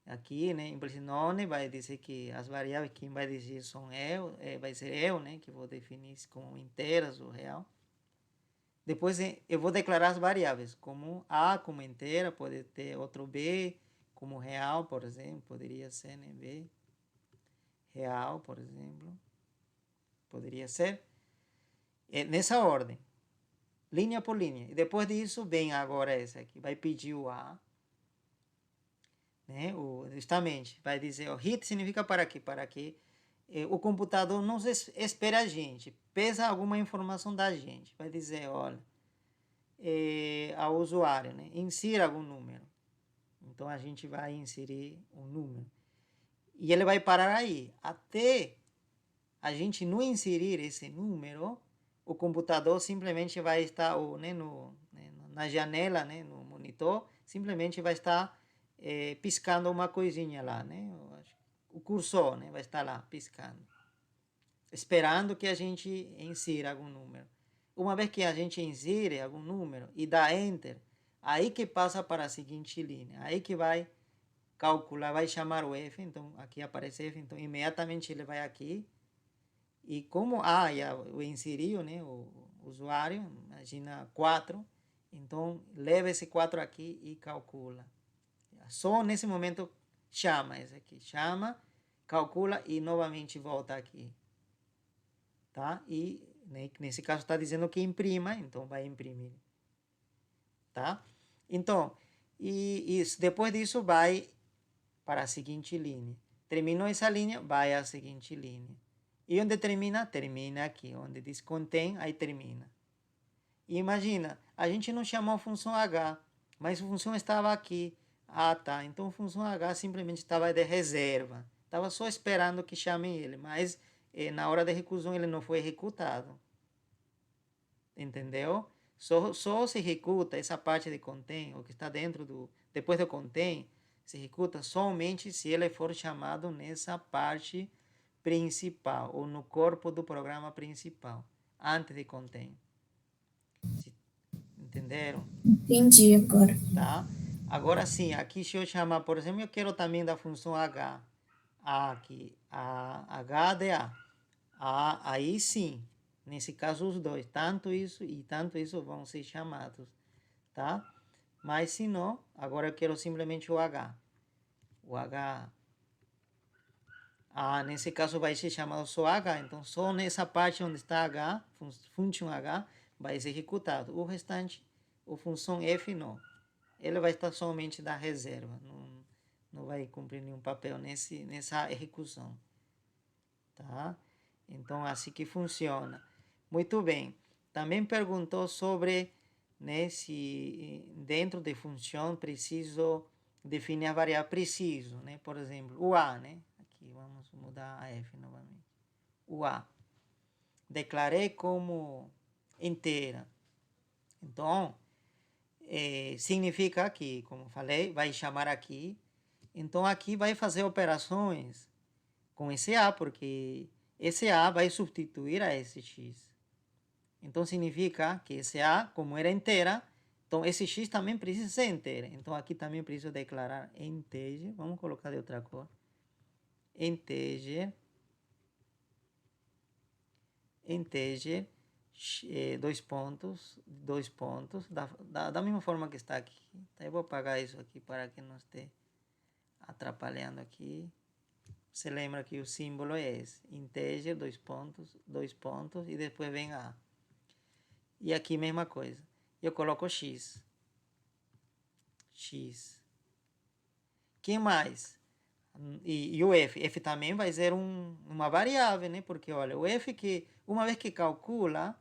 aqui, né, implicit none vai dizer que as variáveis quem vai dizer são eu, vai ser eu, né, que vou definir como inteiras ou real. Depois eu vou declarar as variáveis, como A como inteira, pode ter outro B como real, por exemplo, poderia ser, né, B real, por exemplo, poderia ser. Nessa ordem, linha por linha. E depois disso, vem agora essa aqui, vai pedir o A, né? Justamente, vai dizer, o hit significa para quê? Para que o computador não espera a gente, pesa alguma informação da gente. Vai dizer, olha, ao usuário, né? Insira algum número. Então, a gente vai inserir um número. E ele vai parar aí. Até a gente não inserir esse número, o computador simplesmente vai estar, né, na janela, né, no monitor, simplesmente vai estar piscando uma coisinha lá, né? O cursor, né, vai estar lá piscando, esperando que a gente insira algum número. Uma vez que a gente insere algum número e dá enter, aí que passa para a seguinte linha, aí que vai calcular, vai chamar o F, então aqui aparece F, então imediatamente ele vai aqui e como já o inseriu, né, o usuário, imagina 4, então leva esse 4 aqui e calcula. Só nesse momento chama esse aqui, chama, calcula e novamente volta aqui. Tá? E né, nesse caso está dizendo que imprima, então vai imprimir. Tá? Então, depois disso vai para a seguinte linha. Terminou essa linha, vai à seguinte linha. E onde termina? Termina aqui. Onde diz contém, aí termina. E imagina, a gente não chamou a função H, mas a função estava aqui. Ah, tá. Então a função H simplesmente estava de reserva. Estava só esperando que chamem ele, mas na hora da reclusão ele não foi executado. Entendeu? Só se executa essa parte de contém, o que está depois do contém, se executa somente se ele for chamado nessa parte principal, ou no corpo do programa principal, antes de contém. Entenderam? Entendi agora. Tá? Agora sim, aqui se eu chamar, por exemplo, eu quero também da função H. A aqui, H de A. Aí sim, nesse caso os dois, tanto isso e tanto isso vão ser chamados, tá? Mas se não, agora eu quero simplesmente o H. O H, nesse caso vai ser chamado só H, então só nessa parte onde está H, função H, vai ser executado. O restante, a função F não. Ele vai estar somente da reserva, não vai cumprir nenhum papel nessa execução, tá? Então, assim que funciona. Muito bem. Também perguntou sobre, né, se dentro de função preciso definir a variável. Preciso, né? Por exemplo, o A, né? Aqui vamos mudar a F novamente. O A. Declarei como inteira. Então, significa aqui, como falei, vai chamar aqui. Então, aqui vai fazer operações com esse A, porque esse A vai substituir a esse X. Então, significa que esse A, como era inteira, então esse X também precisa ser inteira. Então, aqui também preciso declarar integer. Vamos colocar de outra cor. Integer. Integer. Dois pontos. Da mesma forma que está aqui. Então, eu vou apagar isso aqui para que não esteja atrapalhando aqui. Você lembra que o símbolo é esse, integer, dois pontos, e depois vem A. E aqui mesma coisa. Eu coloco X. Que mais? E o F. F também vai ser uma variável, né? Porque, olha, o F que, uma vez que calcula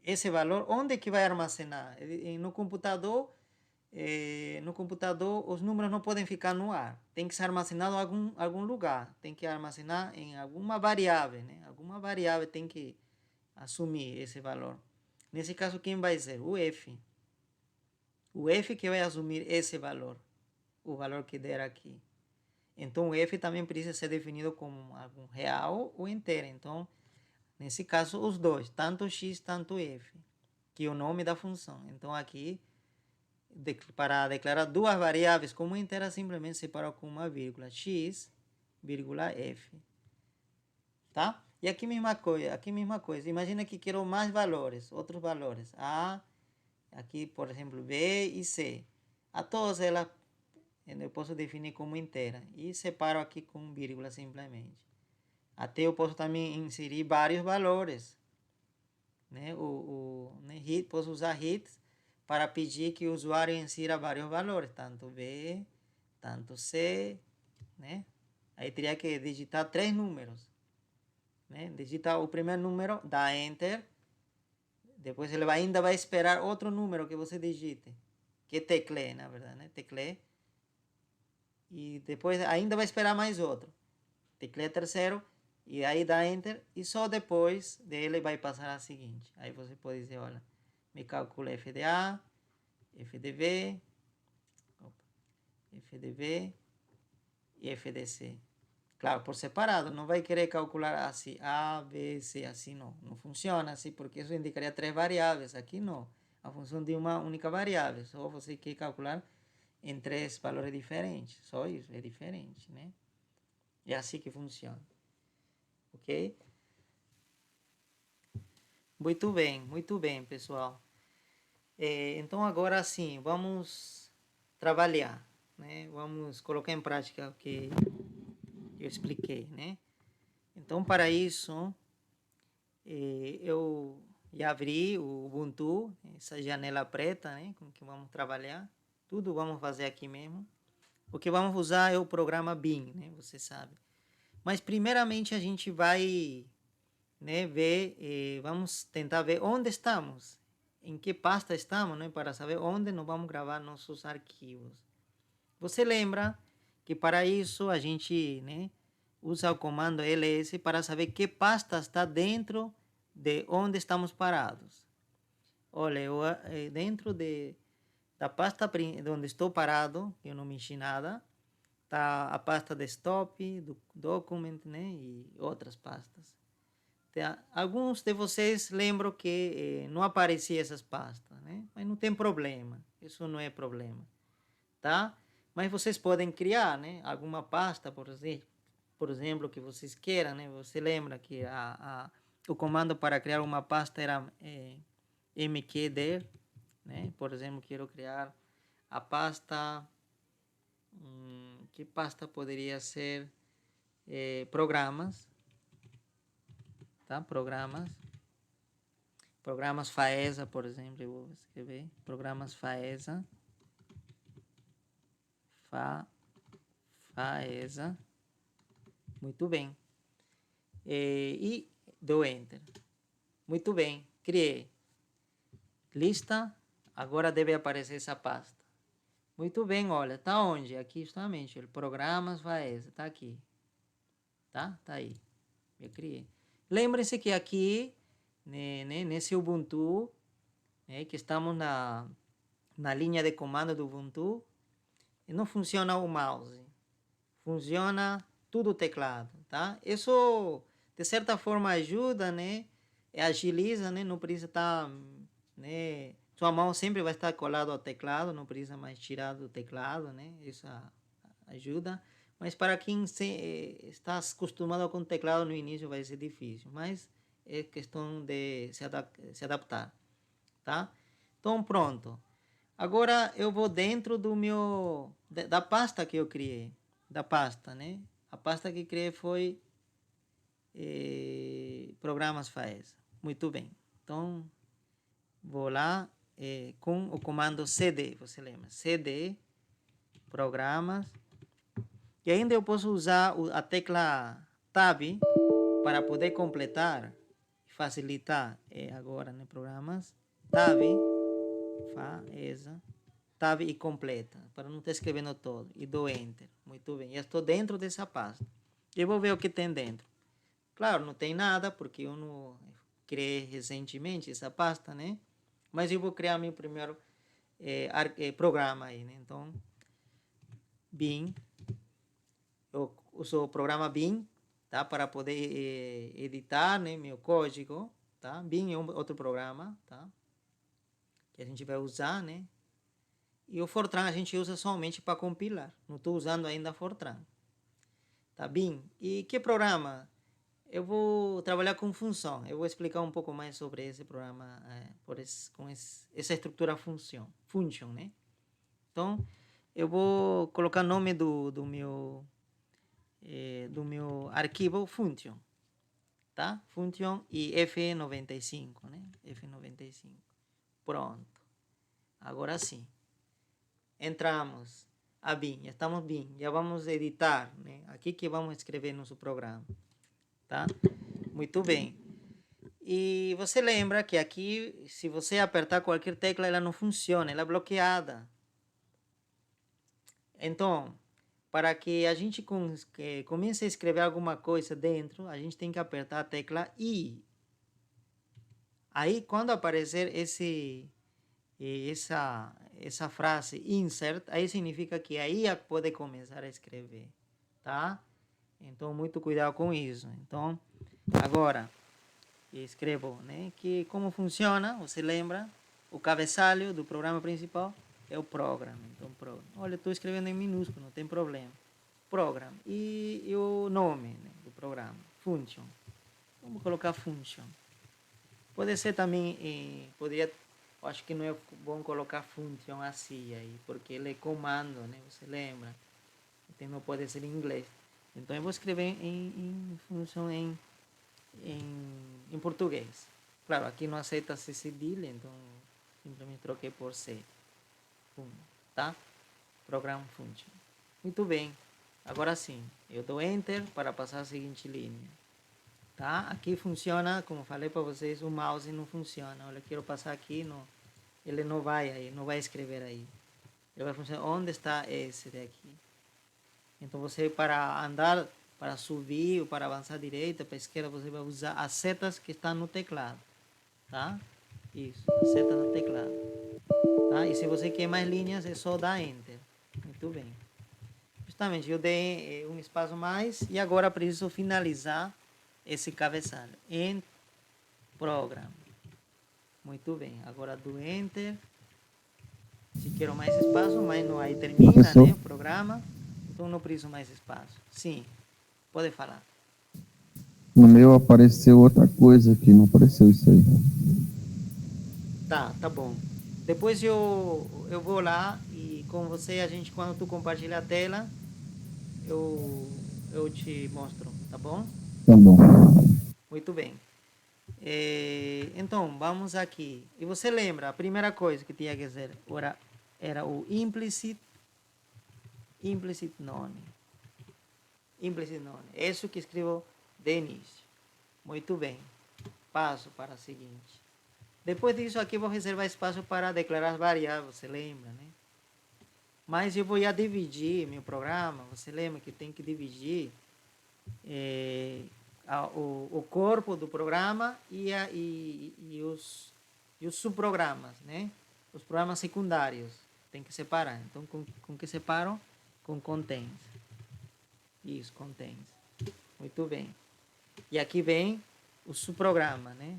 esse valor, onde que vai armazenar? No computador, os números não podem ficar no ar. Tem que ser armazenado em algum lugar. Tem que armazenar em alguma variável, né? Alguma variável tem que assumir esse valor. Nesse caso, quem vai ser? O F. O F que vai assumir esse valor. O valor que der aqui. Então, o F também precisa ser definido como algum real ou inteiro. Então, nesse caso, os dois. Tanto x, tanto f. Que é o nome da função. Então, aqui, para declarar duas variáveis como inteira, simplesmente separa com uma vírgula. X, vírgula f. Tá? E aqui mesma coisa. Imagina que quero mais valores, outros valores. A, aqui, por exemplo, B e C. A todas elas eu posso definir como inteira. E separo aqui com vírgula simplesmente. Até eu posso também inserir vários valores. Né? Posso usar hits para pedir que o usuário insira vários valores. Tanto B, tanto C. Né? Aí teria que digitar 3 números. Né? Digita o primeiro número, dá Enter. Depois ele ainda vai esperar outro número que você digite. Que teclee, na verdade. Né? Teclee. E depois ainda vai esperar mais outro. Tecleia terceiro e aí dá Enter. E só depois dele vai passar a seguinte. Aí você pode dizer, olha, me calcula f de A, f de B, f de B e f de C. Claro, por separado, não vai querer calcular assim, A, B, C, assim não. Não funciona assim, porque isso indicaria 3 variáveis. Aqui não. A função de uma única variável. Só você quer calcular em 3 valores diferentes. Só isso, é diferente, né? É assim que funciona. Ok? Muito bem, pessoal. Então, agora sim, vamos trabalhar, né? Vamos colocar em prática o que eu expliquei, né? Então, para isso, eu já abri o Ubuntu, essa janela preta, né? Com que vamos trabalhar. Tudo vamos fazer aqui mesmo. O que vamos usar é o programa Bing, né? Você sabe. Mas, primeiramente, a gente vai, né, ver, vamos tentar ver onde estamos, em que pasta estamos, né, para saber onde nós vamos gravar nossos arquivos. Você lembra que para isso a gente, né, usa o comando ls para saber que pasta está dentro de onde estamos parados. olha, dentro da pasta onde estou parado, que eu não mexi nada, tá a pasta desktop, do document, né, e outras pastas. Alguns de vocês lembram que não aparecia essas pastas, né? Mas não tem problema, isso não é problema, tá? Mas vocês podem criar, né? Alguma pasta, por exemplo, que vocês queiram, né? Você lembra que o comando para criar uma pasta era mkdir, né? Por exemplo, quero criar a pasta, que pasta poderia ser? Programas, tá? Programas FAESA, por exemplo, eu vou escrever programas FAESA, FAESA, muito bem, e dou Enter. Muito bem, criei. Lista, agora deve aparecer essa pasta. Muito bem, olha, tá onde? Aqui justamente, programas FAESA, tá aqui. Tá? Tá aí, eu criei. Lembre-se que aqui, né, nesse Ubuntu, que estamos na linha de comando do Ubuntu, não funciona o mouse, funciona tudo o teclado, tá? Isso, de certa forma, ajuda, né? Agiliza, né? Não precisa estar, né? Sua mão sempre vai estar colada ao teclado, não precisa mais tirar do teclado, né? Isso ajuda. Mas para quem está acostumado com o teclado no início vai ser difícil, mas é questão de se adaptar, tá? Então, pronto. Agora eu vou dentro da pasta que eu criei, da pasta, né? A pasta que criei foi programas FAESA. Muito bem. Então, vou lá com o comando cd, você lembra? Cd, programas. E ainda eu posso usar a tecla Tab para poder completar e facilitar. Agora, né? Programas, Tab, FAESA. Tab e completa, para não estar escrevendo todo. E dou Enter. Muito bem. Já estou dentro dessa pasta. Eu vou ver o que tem dentro. Claro, não tem nada, porque eu não criei recentemente essa pasta, né? Mas eu vou criar meu primeiro programa aí, né? Então, Bin. Eu uso o programa Bin, tá? Para poder editar, né? Meu código, tá? Bin é outro programa, tá? Que a gente vai usar, né? E o Fortran a gente usa somente para compilar. Não estou usando ainda Fortran. Tá bem? E que programa? Eu vou trabalhar com função. Eu vou explicar um pouco mais sobre esse programa, essa estrutura function, né? Então, eu vou colocar o nome do meu arquivo function, tá? Function e F95, né? F95. Pronto. Agora sim. Entramos a BIM, já estamos BIM, já vamos editar, né? Aqui que vamos escrever nosso programa, tá? Muito bem. E você lembra que aqui, se você apertar qualquer tecla, ela não funciona, ela é bloqueada. Então, para que a gente comece a escrever alguma coisa dentro, a gente tem que apertar a tecla I. Aí, quando aparecer essa frase insert, aí significa que aí pode começar a escrever, tá? Então, muito cuidado com isso. Então, agora, escrevo, né? Que como funciona, você lembra? O cabeçalho do programa principal é o program. Então, olha, estou escrevendo em minúsculo, não tem problema. Program. E o nome, né, do programa, function. Vamos colocar function. Pode ser também, acho que não é bom colocar function assim aí, porque ele é comando, né? Você lembra? Então não pode ser em inglês. Então eu vou escrever em função em português. Claro, aqui não aceita C cedilha, então simplesmente troquei por C. Tá? Program function. Muito bem. Agora sim, eu dou Enter para passar a seguinte linha. Tá? Aqui funciona, como falei para vocês, o mouse não funciona. Olha, eu quero passar aqui, ele não vai escrever aí. Ele vai funcionar onde está esse daqui. Então você, para andar, para subir ou para avançar à direita, para a esquerda, você vai usar as setas que estão no teclado, tá? Isso, a seta do teclado. Tá? E se você quer mais linhas, é só dar Enter. Muito bem. Justamente, eu dei um espaço mais e agora preciso finalizar esse cabeçalho. Em Program. Muito bem. Agora do Enter. Se quero mais espaço, mas não aí termina, Professor, né, o programa. Então não preciso mais espaço. Sim, pode falar. no meu apareceu outra coisa aqui, não apareceu isso aí. Tá bom. Depois eu vou lá e com você, a gente, quando tu compartilhar a tela, eu te mostro, tá bom? Tá bom. Muito bem. Então, vamos aqui. E você lembra, a primeira coisa que tinha que ser era o implicit none. Implicit none. Isso que escrevo de início. Muito bem. Passo para a seguinte. Depois disso aqui vou reservar espaço para declarar variáveis, você lembra, né? Mas eu vou dividir meu programa, você lembra que tem que dividir o corpo do programa e os subprogramas, né? Os programas secundários, tem que separar. Então, com que separo? Com contains. Isso, contains. Muito bem. E aqui vem o subprograma, né?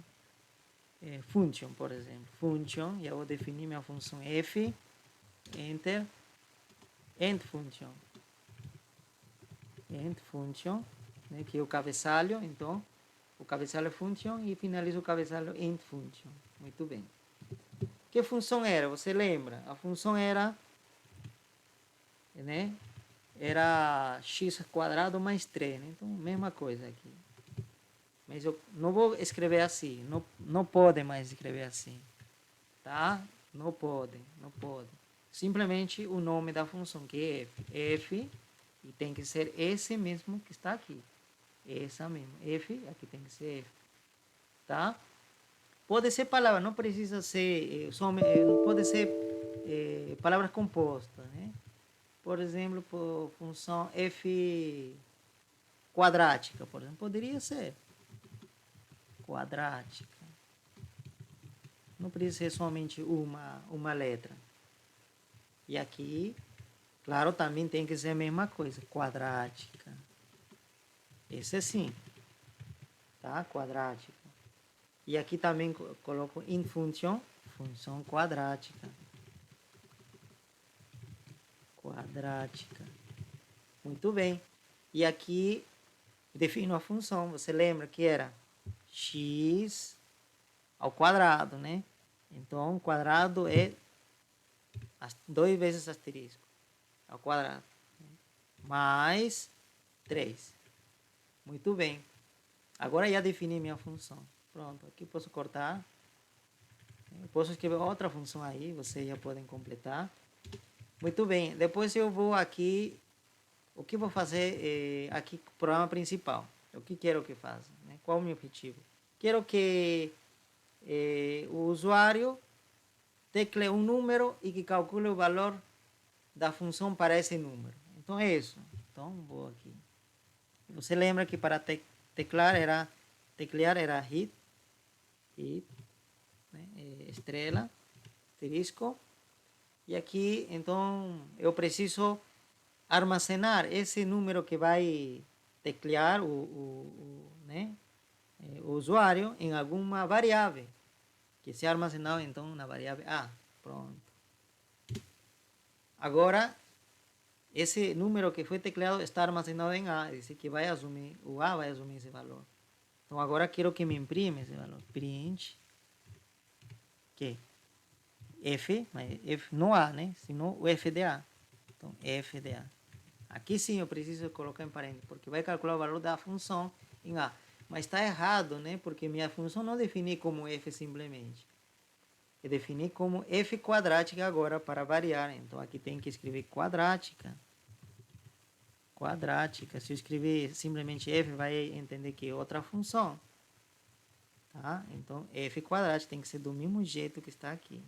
Function, por exemplo. Function, e eu vou definir minha função f, enter, end function. End function, né, que é o cabeçalho, então, o cabeçalho é function e finaliza o cabeçalho end function. Muito bem. Que função era? Você lembra? A função era, né, era x quadrado mais 3, né? Então, mesma coisa aqui. Mas eu não vou escrever assim, não pode mais escrever assim, tá? Não pode. Simplesmente o nome da função, que é f, e tem que ser esse mesmo que está aqui. Essa mesmo, f, aqui tem que ser f, tá? Pode ser palavra, não precisa ser, pode ser palavras compostas, né? Por exemplo, por função f quadrática, por exemplo, poderia ser quadrática. Não precisa ser somente uma letra. E aqui, claro, também tem que ser a mesma coisa, quadrática. Esse é sim, tá? Quadrática. E aqui também coloco in function, função quadrática. Quadrática. Muito bem. E aqui defino a função. Você lembra que era x ao quadrado, né? Então, quadrado é 2 vezes asterisco ao quadrado. Mais 3. Muito bem. Agora já defini minha função. Pronto, aqui posso cortar. Eu posso escrever outra função aí, vocês já podem completar. Muito bem, depois eu vou aqui, o que vou fazer aqui no programa principal? O que quero que faça? Né? Qual é o meu objetivo? Quero que o usuário teclee um número e que calcule o valor da função para esse número. Então é isso. Então vou aqui. Você lembra que para teclear era hit, né? Estrela, asterisco. E aqui, então, eu preciso armazenar esse número que vai teclear né, o usuário em alguma variável, que se armazenado então na variável A. Pronto. Agora, esse número que foi tecleado está armazenado em A, diz que vai assumir, o A vai assumir esse valor. Então, agora quero que me imprime esse valor. Print, que F, mas F não A, né? Senão o F de A. Então, F de A. Aqui sim eu preciso colocar em parênteses, porque vai calcular o valor da função em A. Mas está errado, né? Porque minha função não defini como f simplesmente. Eu defini como f quadrática agora para variar. Então aqui tem que escrever quadrática. Quadrática. Se eu escrever simplesmente f, vai entender que é outra função. Tá? Então f quadrática tem que ser do mesmo jeito que está aqui.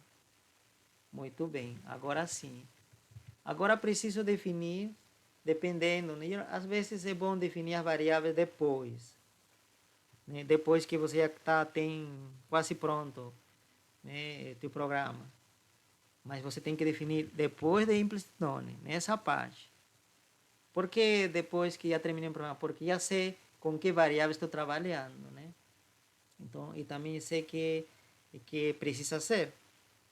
Muito bem. Agora sim. Agora preciso definir, dependendo, né? Às vezes é bom definir as variáveis depois. Né? Depois que você já tem quase pronto né, teu programa. Mas você tem que definir depois de implicit none, nessa parte. Por que depois que já terminei o programa? Porque já sei com que variável estou trabalhando, né? Então, e também sei que precisa ser.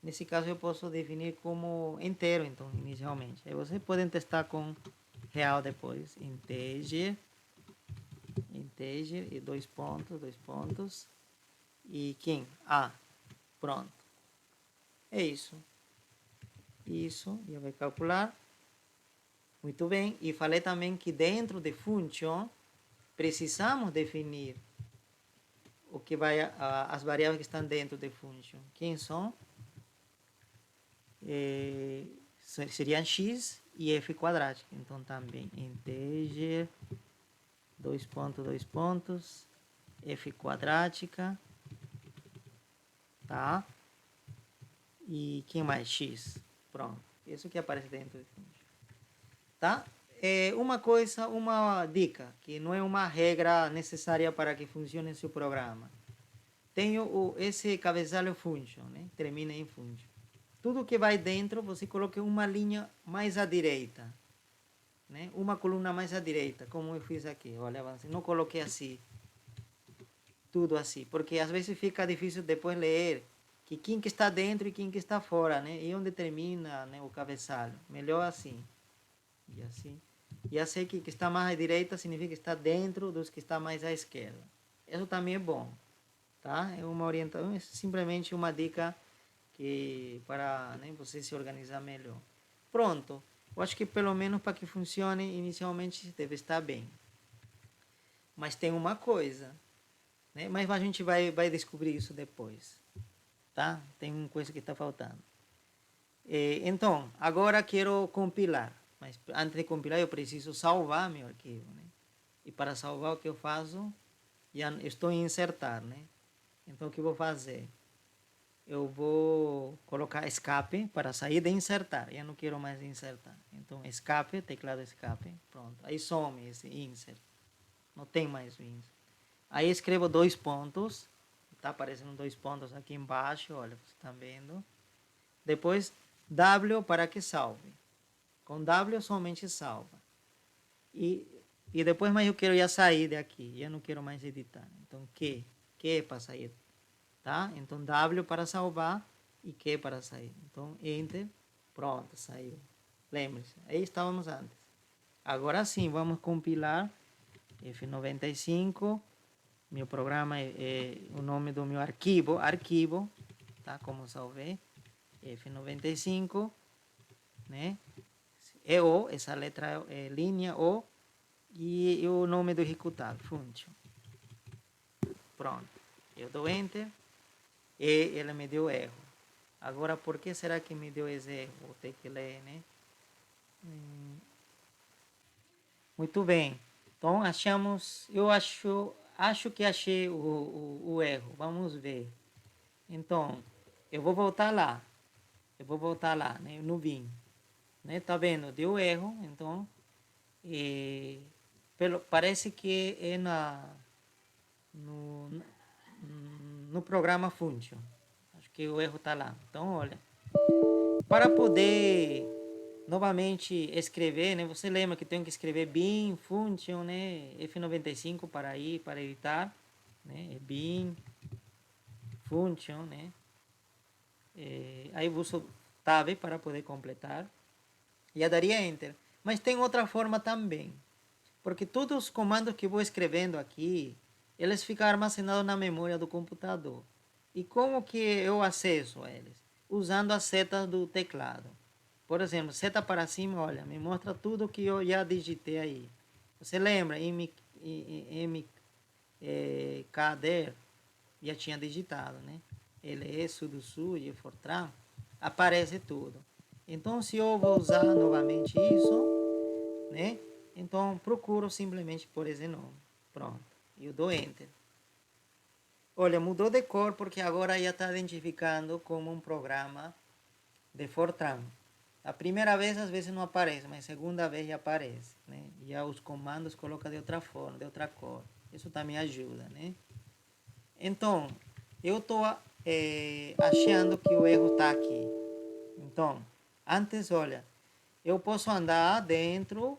Nesse caso, eu posso definir como inteiro, então, inicialmente. Aí vocês podem testar com real depois. Integer e dois pontos. E quem? Pronto. É isso. Isso, já vai calcular. Muito bem. E falei também que dentro de function, precisamos definir o que vai, as variáveis que estão dentro de function. Quem são? Seriam x e f quadrático. Então, também integer, dois pontos, f quadrática, tá? E quem mais? X. Pronto. Isso que aparece dentro do function. Tá? Uma dica, que não é uma regra necessária para que funcione seu programa. Tenho esse cabeçalho function, né? Termina em function. Tudo que vai dentro, você coloca uma linha mais à direita, né? Uma coluna mais à direita, como eu fiz aqui. Olha, não coloquei assim, tudo assim, porque às vezes fica difícil depois ler que quem que está dentro e quem que está fora, né? E onde termina, né, o cabeçalho. Melhor assim. E assim. E assim que está mais à direita significa que está dentro dos que está mais à esquerda. Isso também é bom, tá? É uma orientação, é simplesmente uma dica que para, né, você se organizar melhor. Pronto. Eu acho que pelo menos para que funcione inicialmente deve estar bem. Mas tem uma coisa, né? Mas a gente vai descobrir isso depois, tá? Tem uma coisa que está faltando. Então, agora quero compilar. Mas antes de compilar eu preciso salvar meu arquivo, né? E para salvar o que eu faço? Já estou em insertar, né? Então o que eu vou fazer? Eu vou colocar escape para sair de insertar. Eu não quero mais insertar. Então escape, teclado escape, pronto. Aí some esse insert. Não tem mais o insert. Aí escrevo dois pontos. Está aparecendo dois pontos aqui embaixo, olha, você está vendo. Depois W para que salve. Com W somente salva. E depois, mas eu quero já sair daqui. Eu não quero mais editar. Então, que é para sair. Tá? Então, W para salvar e Q para sair. Então, Enter. Pronto, saiu. Lembre-se. Aí estávamos antes. Agora sim, vamos compilar. F95. Meu programa é o nome do meu arquivo. Tá? Como salvei. F95. Né? É O, essa letra é linha O, e o nome do executado, function. Pronto. Eu dou Enter e ele me deu erro. Agora, por que será que me deu esse erro? Vou ter que ler, né? Muito bem. Então, eu acho que achei o erro. Vamos ver. Então, eu vou voltar lá. Né, no Vim. Né? Tá vendo? Deu erro, então parece que é no programa function. Acho que o erro tá lá. Então, olha, para poder novamente escrever, né? Você lembra que tem que escrever bin function, né? F95 para editar, né? Bin function, né? Aí uso tab para poder completar. Já daria enter. Mas tem outra forma também. Porque todos os comandos que vou escrevendo aqui, eles ficam armazenados na memória do computador. E como que eu acesso a eles? Usando as setas do teclado. Por exemplo, seta para cima, olha, me mostra tudo que eu já digitei aí. Você lembra? MKDR, já tinha digitado, né? LE, sudo e Fortran, aparece tudo. Então, se eu vou usar novamente isso, né? Então, procuro simplesmente por esse nome. Pronto. E eu dou Enter. Olha, mudou de cor porque agora já está identificando como um programa de Fortran. A primeira vez, às vezes, não aparece, mas a segunda vez já aparece, né? Já os comandos coloca de outra forma, de outra cor. Isso também ajuda, né? Então, eu estou achando que o erro está aqui. Então, antes, olha, eu posso andar dentro,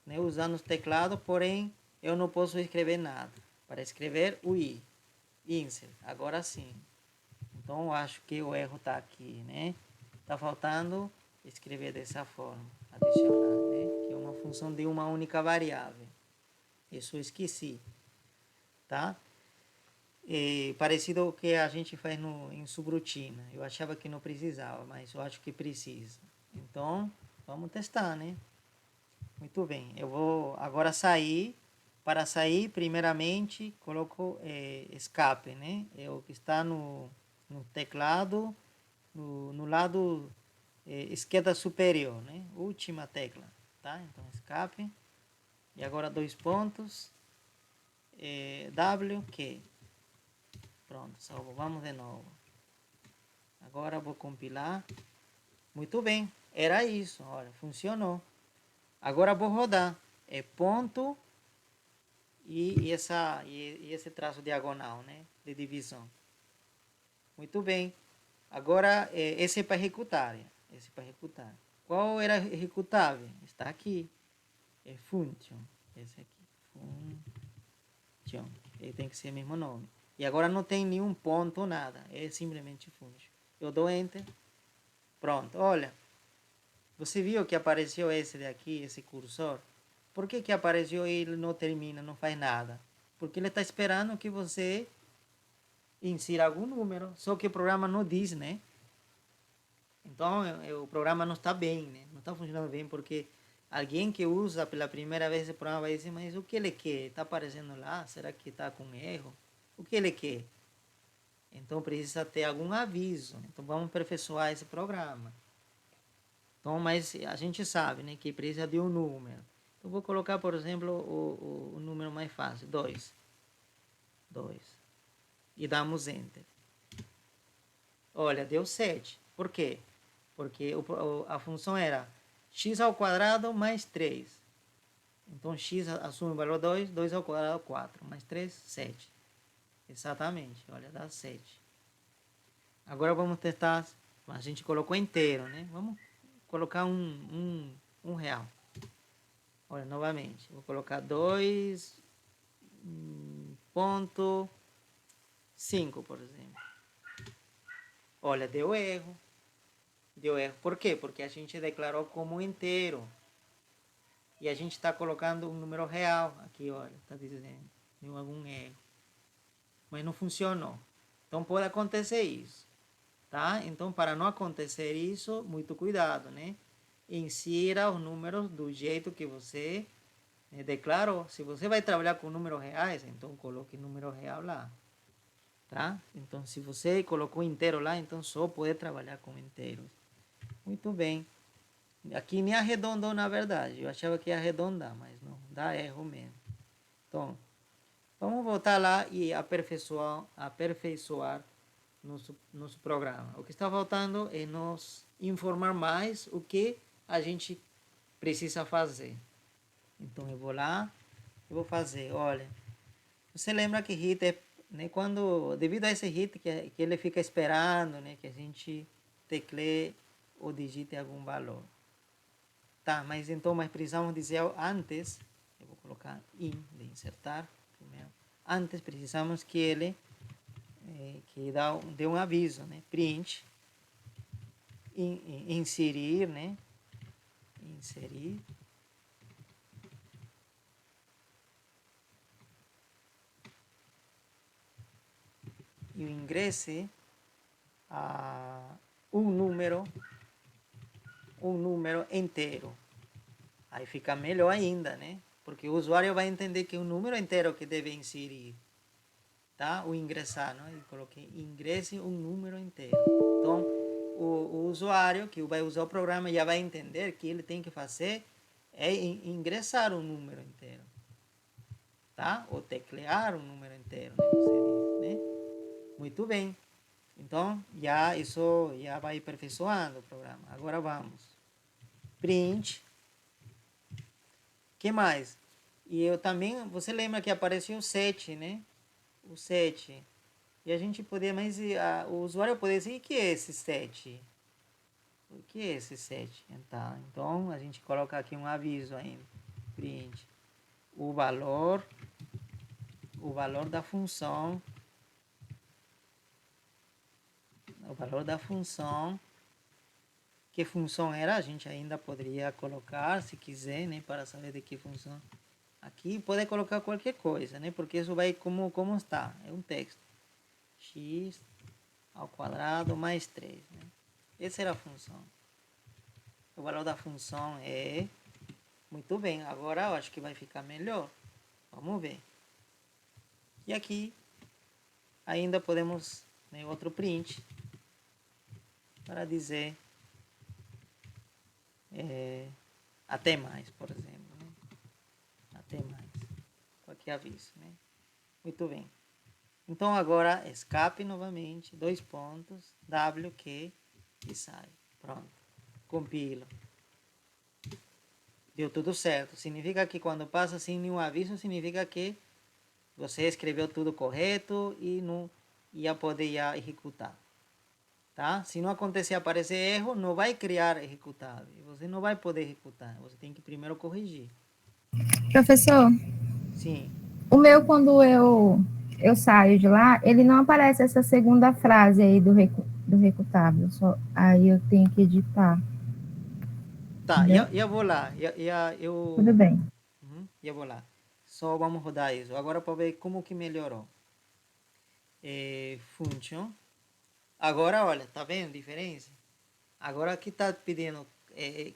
né, usando os teclados, porém eu não posso escrever nada. Para escrever o I, insert, agora sim. Então, eu acho que o erro está aqui, né? Está faltando escrever dessa forma, adicionar, né? Que é uma função de uma única variável. Isso eu esqueci, tá? Parecido ao que a gente faz em subrotina. Eu achava que não precisava, mas eu acho que precisa. Então, vamos testar, né? Muito bem. Eu vou agora sair. Para sair, primeiramente, coloco escape, né? É o que está no teclado, no lado esquerda superior, né? Última tecla, tá? Então, escape. E agora 2 pontos. W, Q. Pronto, salvo. Vamos de novo. Agora vou compilar. Muito bem, era isso. Olha, funcionou. Agora vou rodar. É ponto e esse traço diagonal, né? De divisão. Muito bem. Agora, esse é para executar. Esse é para executar. Qual era executável? Está aqui. É function. Esse aqui. Function. Ele tem que ser o mesmo nome. E agora não tem nenhum ponto, nada. É simplesmente function. Eu dou enter. Pronto, olha. Você viu que apareceu esse daqui, esse cursor? Por que apareceu e ele não termina, não faz nada? Porque ele está esperando que você insira algum número, só que o programa não diz, né? Então, o programa não está bem, né? Não está funcionando bem porque alguém que usa pela primeira vez esse programa vai dizer, mas o que ele quer? Está aparecendo lá? Será que está com erro? O que ele quer? Então, precisa ter algum aviso. Então, vamos aperfeiçoar esse programa. Então, mas a gente sabe, né, que precisa de um número. Então, vou colocar, por exemplo, o número mais fácil, 2. 2. E damos Enter. Olha, deu 7. Por quê? Porque a função era x ao quadrado mais 3. Então, x assume o valor 2, 2 ao quadrado 4, mais 3, 7. Exatamente, olha, dá 7. Agora vamos testar, a gente colocou inteiro, né? Vamos colocar um real. Olha, novamente, vou colocar 2,5, por exemplo. Olha, deu erro. Deu erro. Por quê? Porque a gente declarou como inteiro. E a gente está colocando um número real. Aqui, olha, está dizendo. Deu algum erro. Mas não funcionou. Então pode acontecer isso. Tá? Então, para não acontecer isso, muito cuidado, né? Insira os números do jeito que você declarou. Se você vai trabalhar com números reais, então coloque número real lá. Tá? Então, se você colocou inteiro lá, então só pode trabalhar com inteiros. Muito bem. Aqui nem arredondou, na verdade. Eu achava que ia arredondar, mas não. Dá erro mesmo. Então, vamos voltar lá e aperfeiçoar nosso programa. O que está faltando é nos informar mais o que a gente precisa fazer. Então, eu vou lá e vou fazer. Olha, você lembra que hit é, né, quando, devido a esse hit que ele fica esperando, né, que a gente teclee ou digite algum valor. Tá, mas então, mas precisamos dizer antes, eu vou colocar de insertar primeiro. Antes precisamos que ele dê um aviso, né? Print, inserir, né? Inserir. E ingresse um número inteiro. Aí fica melhor ainda, né? Porque o usuário vai entender que é um número inteiro que deve inserir. Tá? O ingressar, não? Eu coloquei ingresse um número inteiro. Então, o usuário que vai usar o programa já vai entender que ele tem que fazer é ingressar um número inteiro. Tá? Ou teclear um número inteiro, né? Você diz, né? Muito bem. Então, isso já vai aperfeiçoando o programa. Agora vamos. Print. Que mais? E eu também, você lembra que apareceu o 7, né? O 7. E a gente poderia, mas o usuário poderia dizer, o que é esse 7? O que é esse 7? Então, a gente coloca aqui um aviso ainda. Print. O valor da função, que função era, a gente ainda poderia colocar, se quiser, né, para saber de que função. Aqui pode colocar qualquer coisa, né, porque isso vai como está, é um texto. X ao quadrado mais 3, né? Essa era a função. O valor da função é... Muito bem, agora eu acho que vai ficar melhor. Vamos ver. E aqui ainda podemos, né, outro print para dizer até mais, por exemplo, né? Até mais. Qualquer aviso, né? Muito bem. Então agora escape novamente, 2 pontos, WQ e sai. Pronto. Compilo. Deu tudo certo. Significa que quando passa sem nenhum aviso, significa que você escreveu tudo correto e não ia poder executar. Tá? Se não acontecer aparecer erro, não vai criar executável. Você não vai poder executar. Você tem que primeiro corrigir. Professor, Sim. O meu, quando eu saio de lá, ele não aparece essa segunda frase aí do recutável. Aí eu tenho que editar. Tá, Entendeu? eu vou lá. Tudo bem. Eu vou lá. Só vamos rodar isso. Agora para ver como que melhorou. Function. Agora, olha, tá vendo a diferença? Agora aqui está pedindo,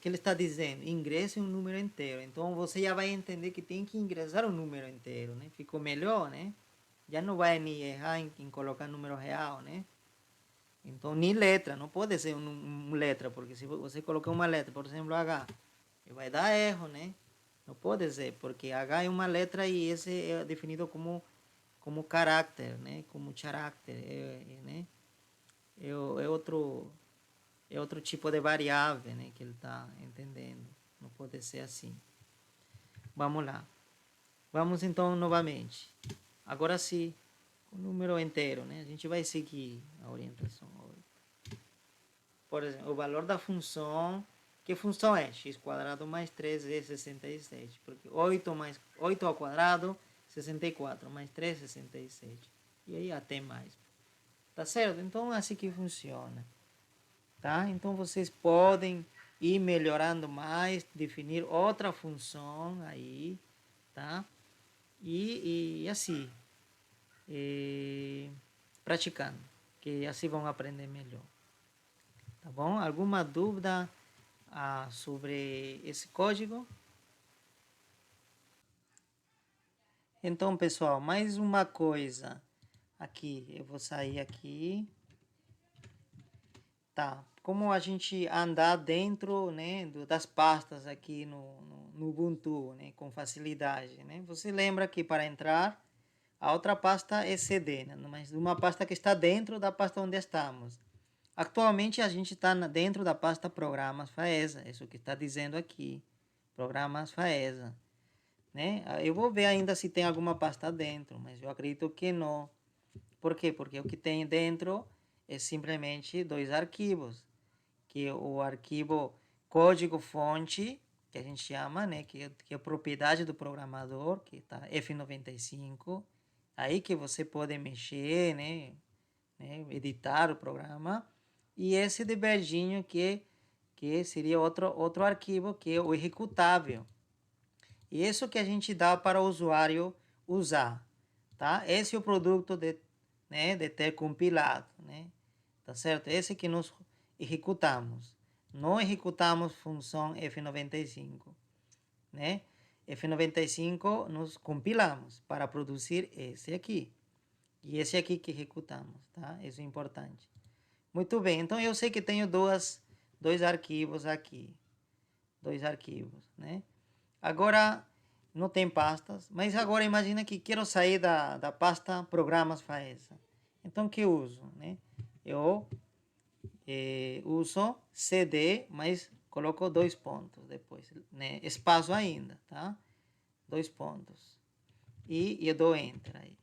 que ele está dizendo, ingresse um número inteiro. Então você já vai entender que tem que ingressar um número inteiro, né? Ficou melhor, né? Já não vai nem errar em colocar número real, né? Então, nem letra, não pode ser uma letra, porque se você colocar uma letra, por exemplo, H, vai dar erro, né? Não pode ser, porque H é uma letra e esse é definido como caráter, né? Como caráter, né? É outro tipo de variável, né, que ele está entendendo. Não pode ser assim. Vamos lá. Vamos então novamente. Agora sim, o número inteiro, né? A gente vai seguir a orientação. Por exemplo, o valor da função. Que função é? X quadrado mais 3 vezes 67. Porque 8 ao quadrado, 64. Mais 3, 67. E aí até mais. Tá certo? Então assim que funciona. Tá? Então vocês podem ir melhorando mais, definir outra função aí, tá? E assim, praticando, que assim vão aprender melhor. Tá bom? Alguma dúvida sobre esse código? Então, pessoal, mais uma coisa aqui. Eu vou sair aqui. Tá, como a gente andar dentro, né, das pastas aqui no Ubuntu, né, com facilidade, né? Você lembra que para entrar, a outra pasta é CD, né, mas uma pasta que está dentro da pasta onde estamos. Atualmente a gente está dentro da pasta Programas FAESA, isso que está dizendo aqui, Programas FAESA, né? Eu vou ver ainda se tem alguma pasta dentro, mas eu acredito que não. Por quê? Porque o que tem dentro é simplesmente 2 arquivos, que é o arquivo código-fonte, que a gente chama, né, que é propriedade do programador, que está F95, aí que você pode mexer, né, editar o programa, e esse de verdinho que seria outro arquivo, que é o executável. E isso que a gente dá para o usuário usar, tá? Esse é o produto de ter compilado, né? Tá certo? Esse que nós executamos. Não executamos função F95, né? F95 nós compilamos para produzir esse aqui. E esse aqui que executamos, tá? Isso é importante. Muito bem, então eu sei que tenho dois arquivos aqui. 2 arquivos, né? Agora, não tem pastas, mas agora imagina que quero sair da pasta Programas FAESA. Então, o que eu uso, né? Eu uso CD, mas coloco 2 pontos depois, né? Espaço ainda, tá? 2 pontos. E eu dou Enter aí.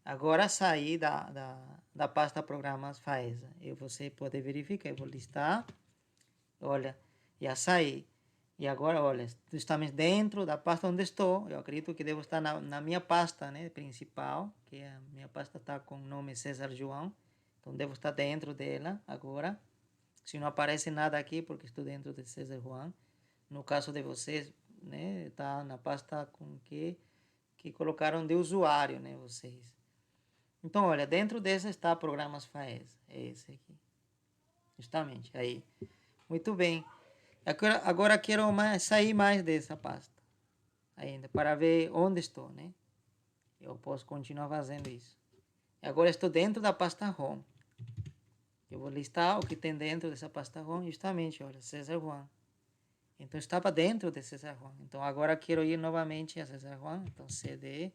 Agora saí da pasta Programas FAESA. E você pode verificar, eu vou listar. Olha, já saí. E agora, olha, estamos dentro da pasta onde estou. Eu acredito que devo estar na minha pasta, né, principal, que a minha pasta está com o nome César João. Então, devo estar dentro dela agora. Se não aparece nada aqui, porque estou dentro de César João. No caso de vocês, né, está na pasta com que colocaram de usuário, né, vocês. Então, olha, dentro dessa está Programas FAESA. É esse aqui. Justamente, aí. Muito bem. Agora quero sair mais dessa pasta ainda, para ver onde estou, né? Eu posso continuar fazendo isso. Agora estou dentro da pasta Home. Eu vou listar o que tem dentro dessa pasta Home, justamente, olha, César Juan. Então estava dentro de César Juan. Então agora quero ir novamente a César Juan. Então CD,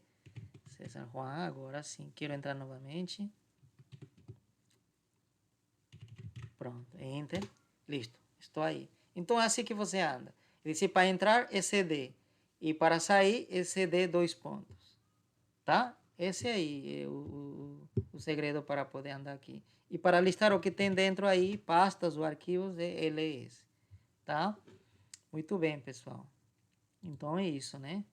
César Juan, agora sim, quero entrar novamente. Pronto, Enter, listo, estou aí. Então é assim que você anda. Ele disse para entrar é CD e para sair é CD 2 pontos, tá? Esse aí é o segredo para poder andar aqui. E para listar o que tem dentro aí, pastas ou arquivos, ele é esse, tá? Muito bem, pessoal. Então é isso, né?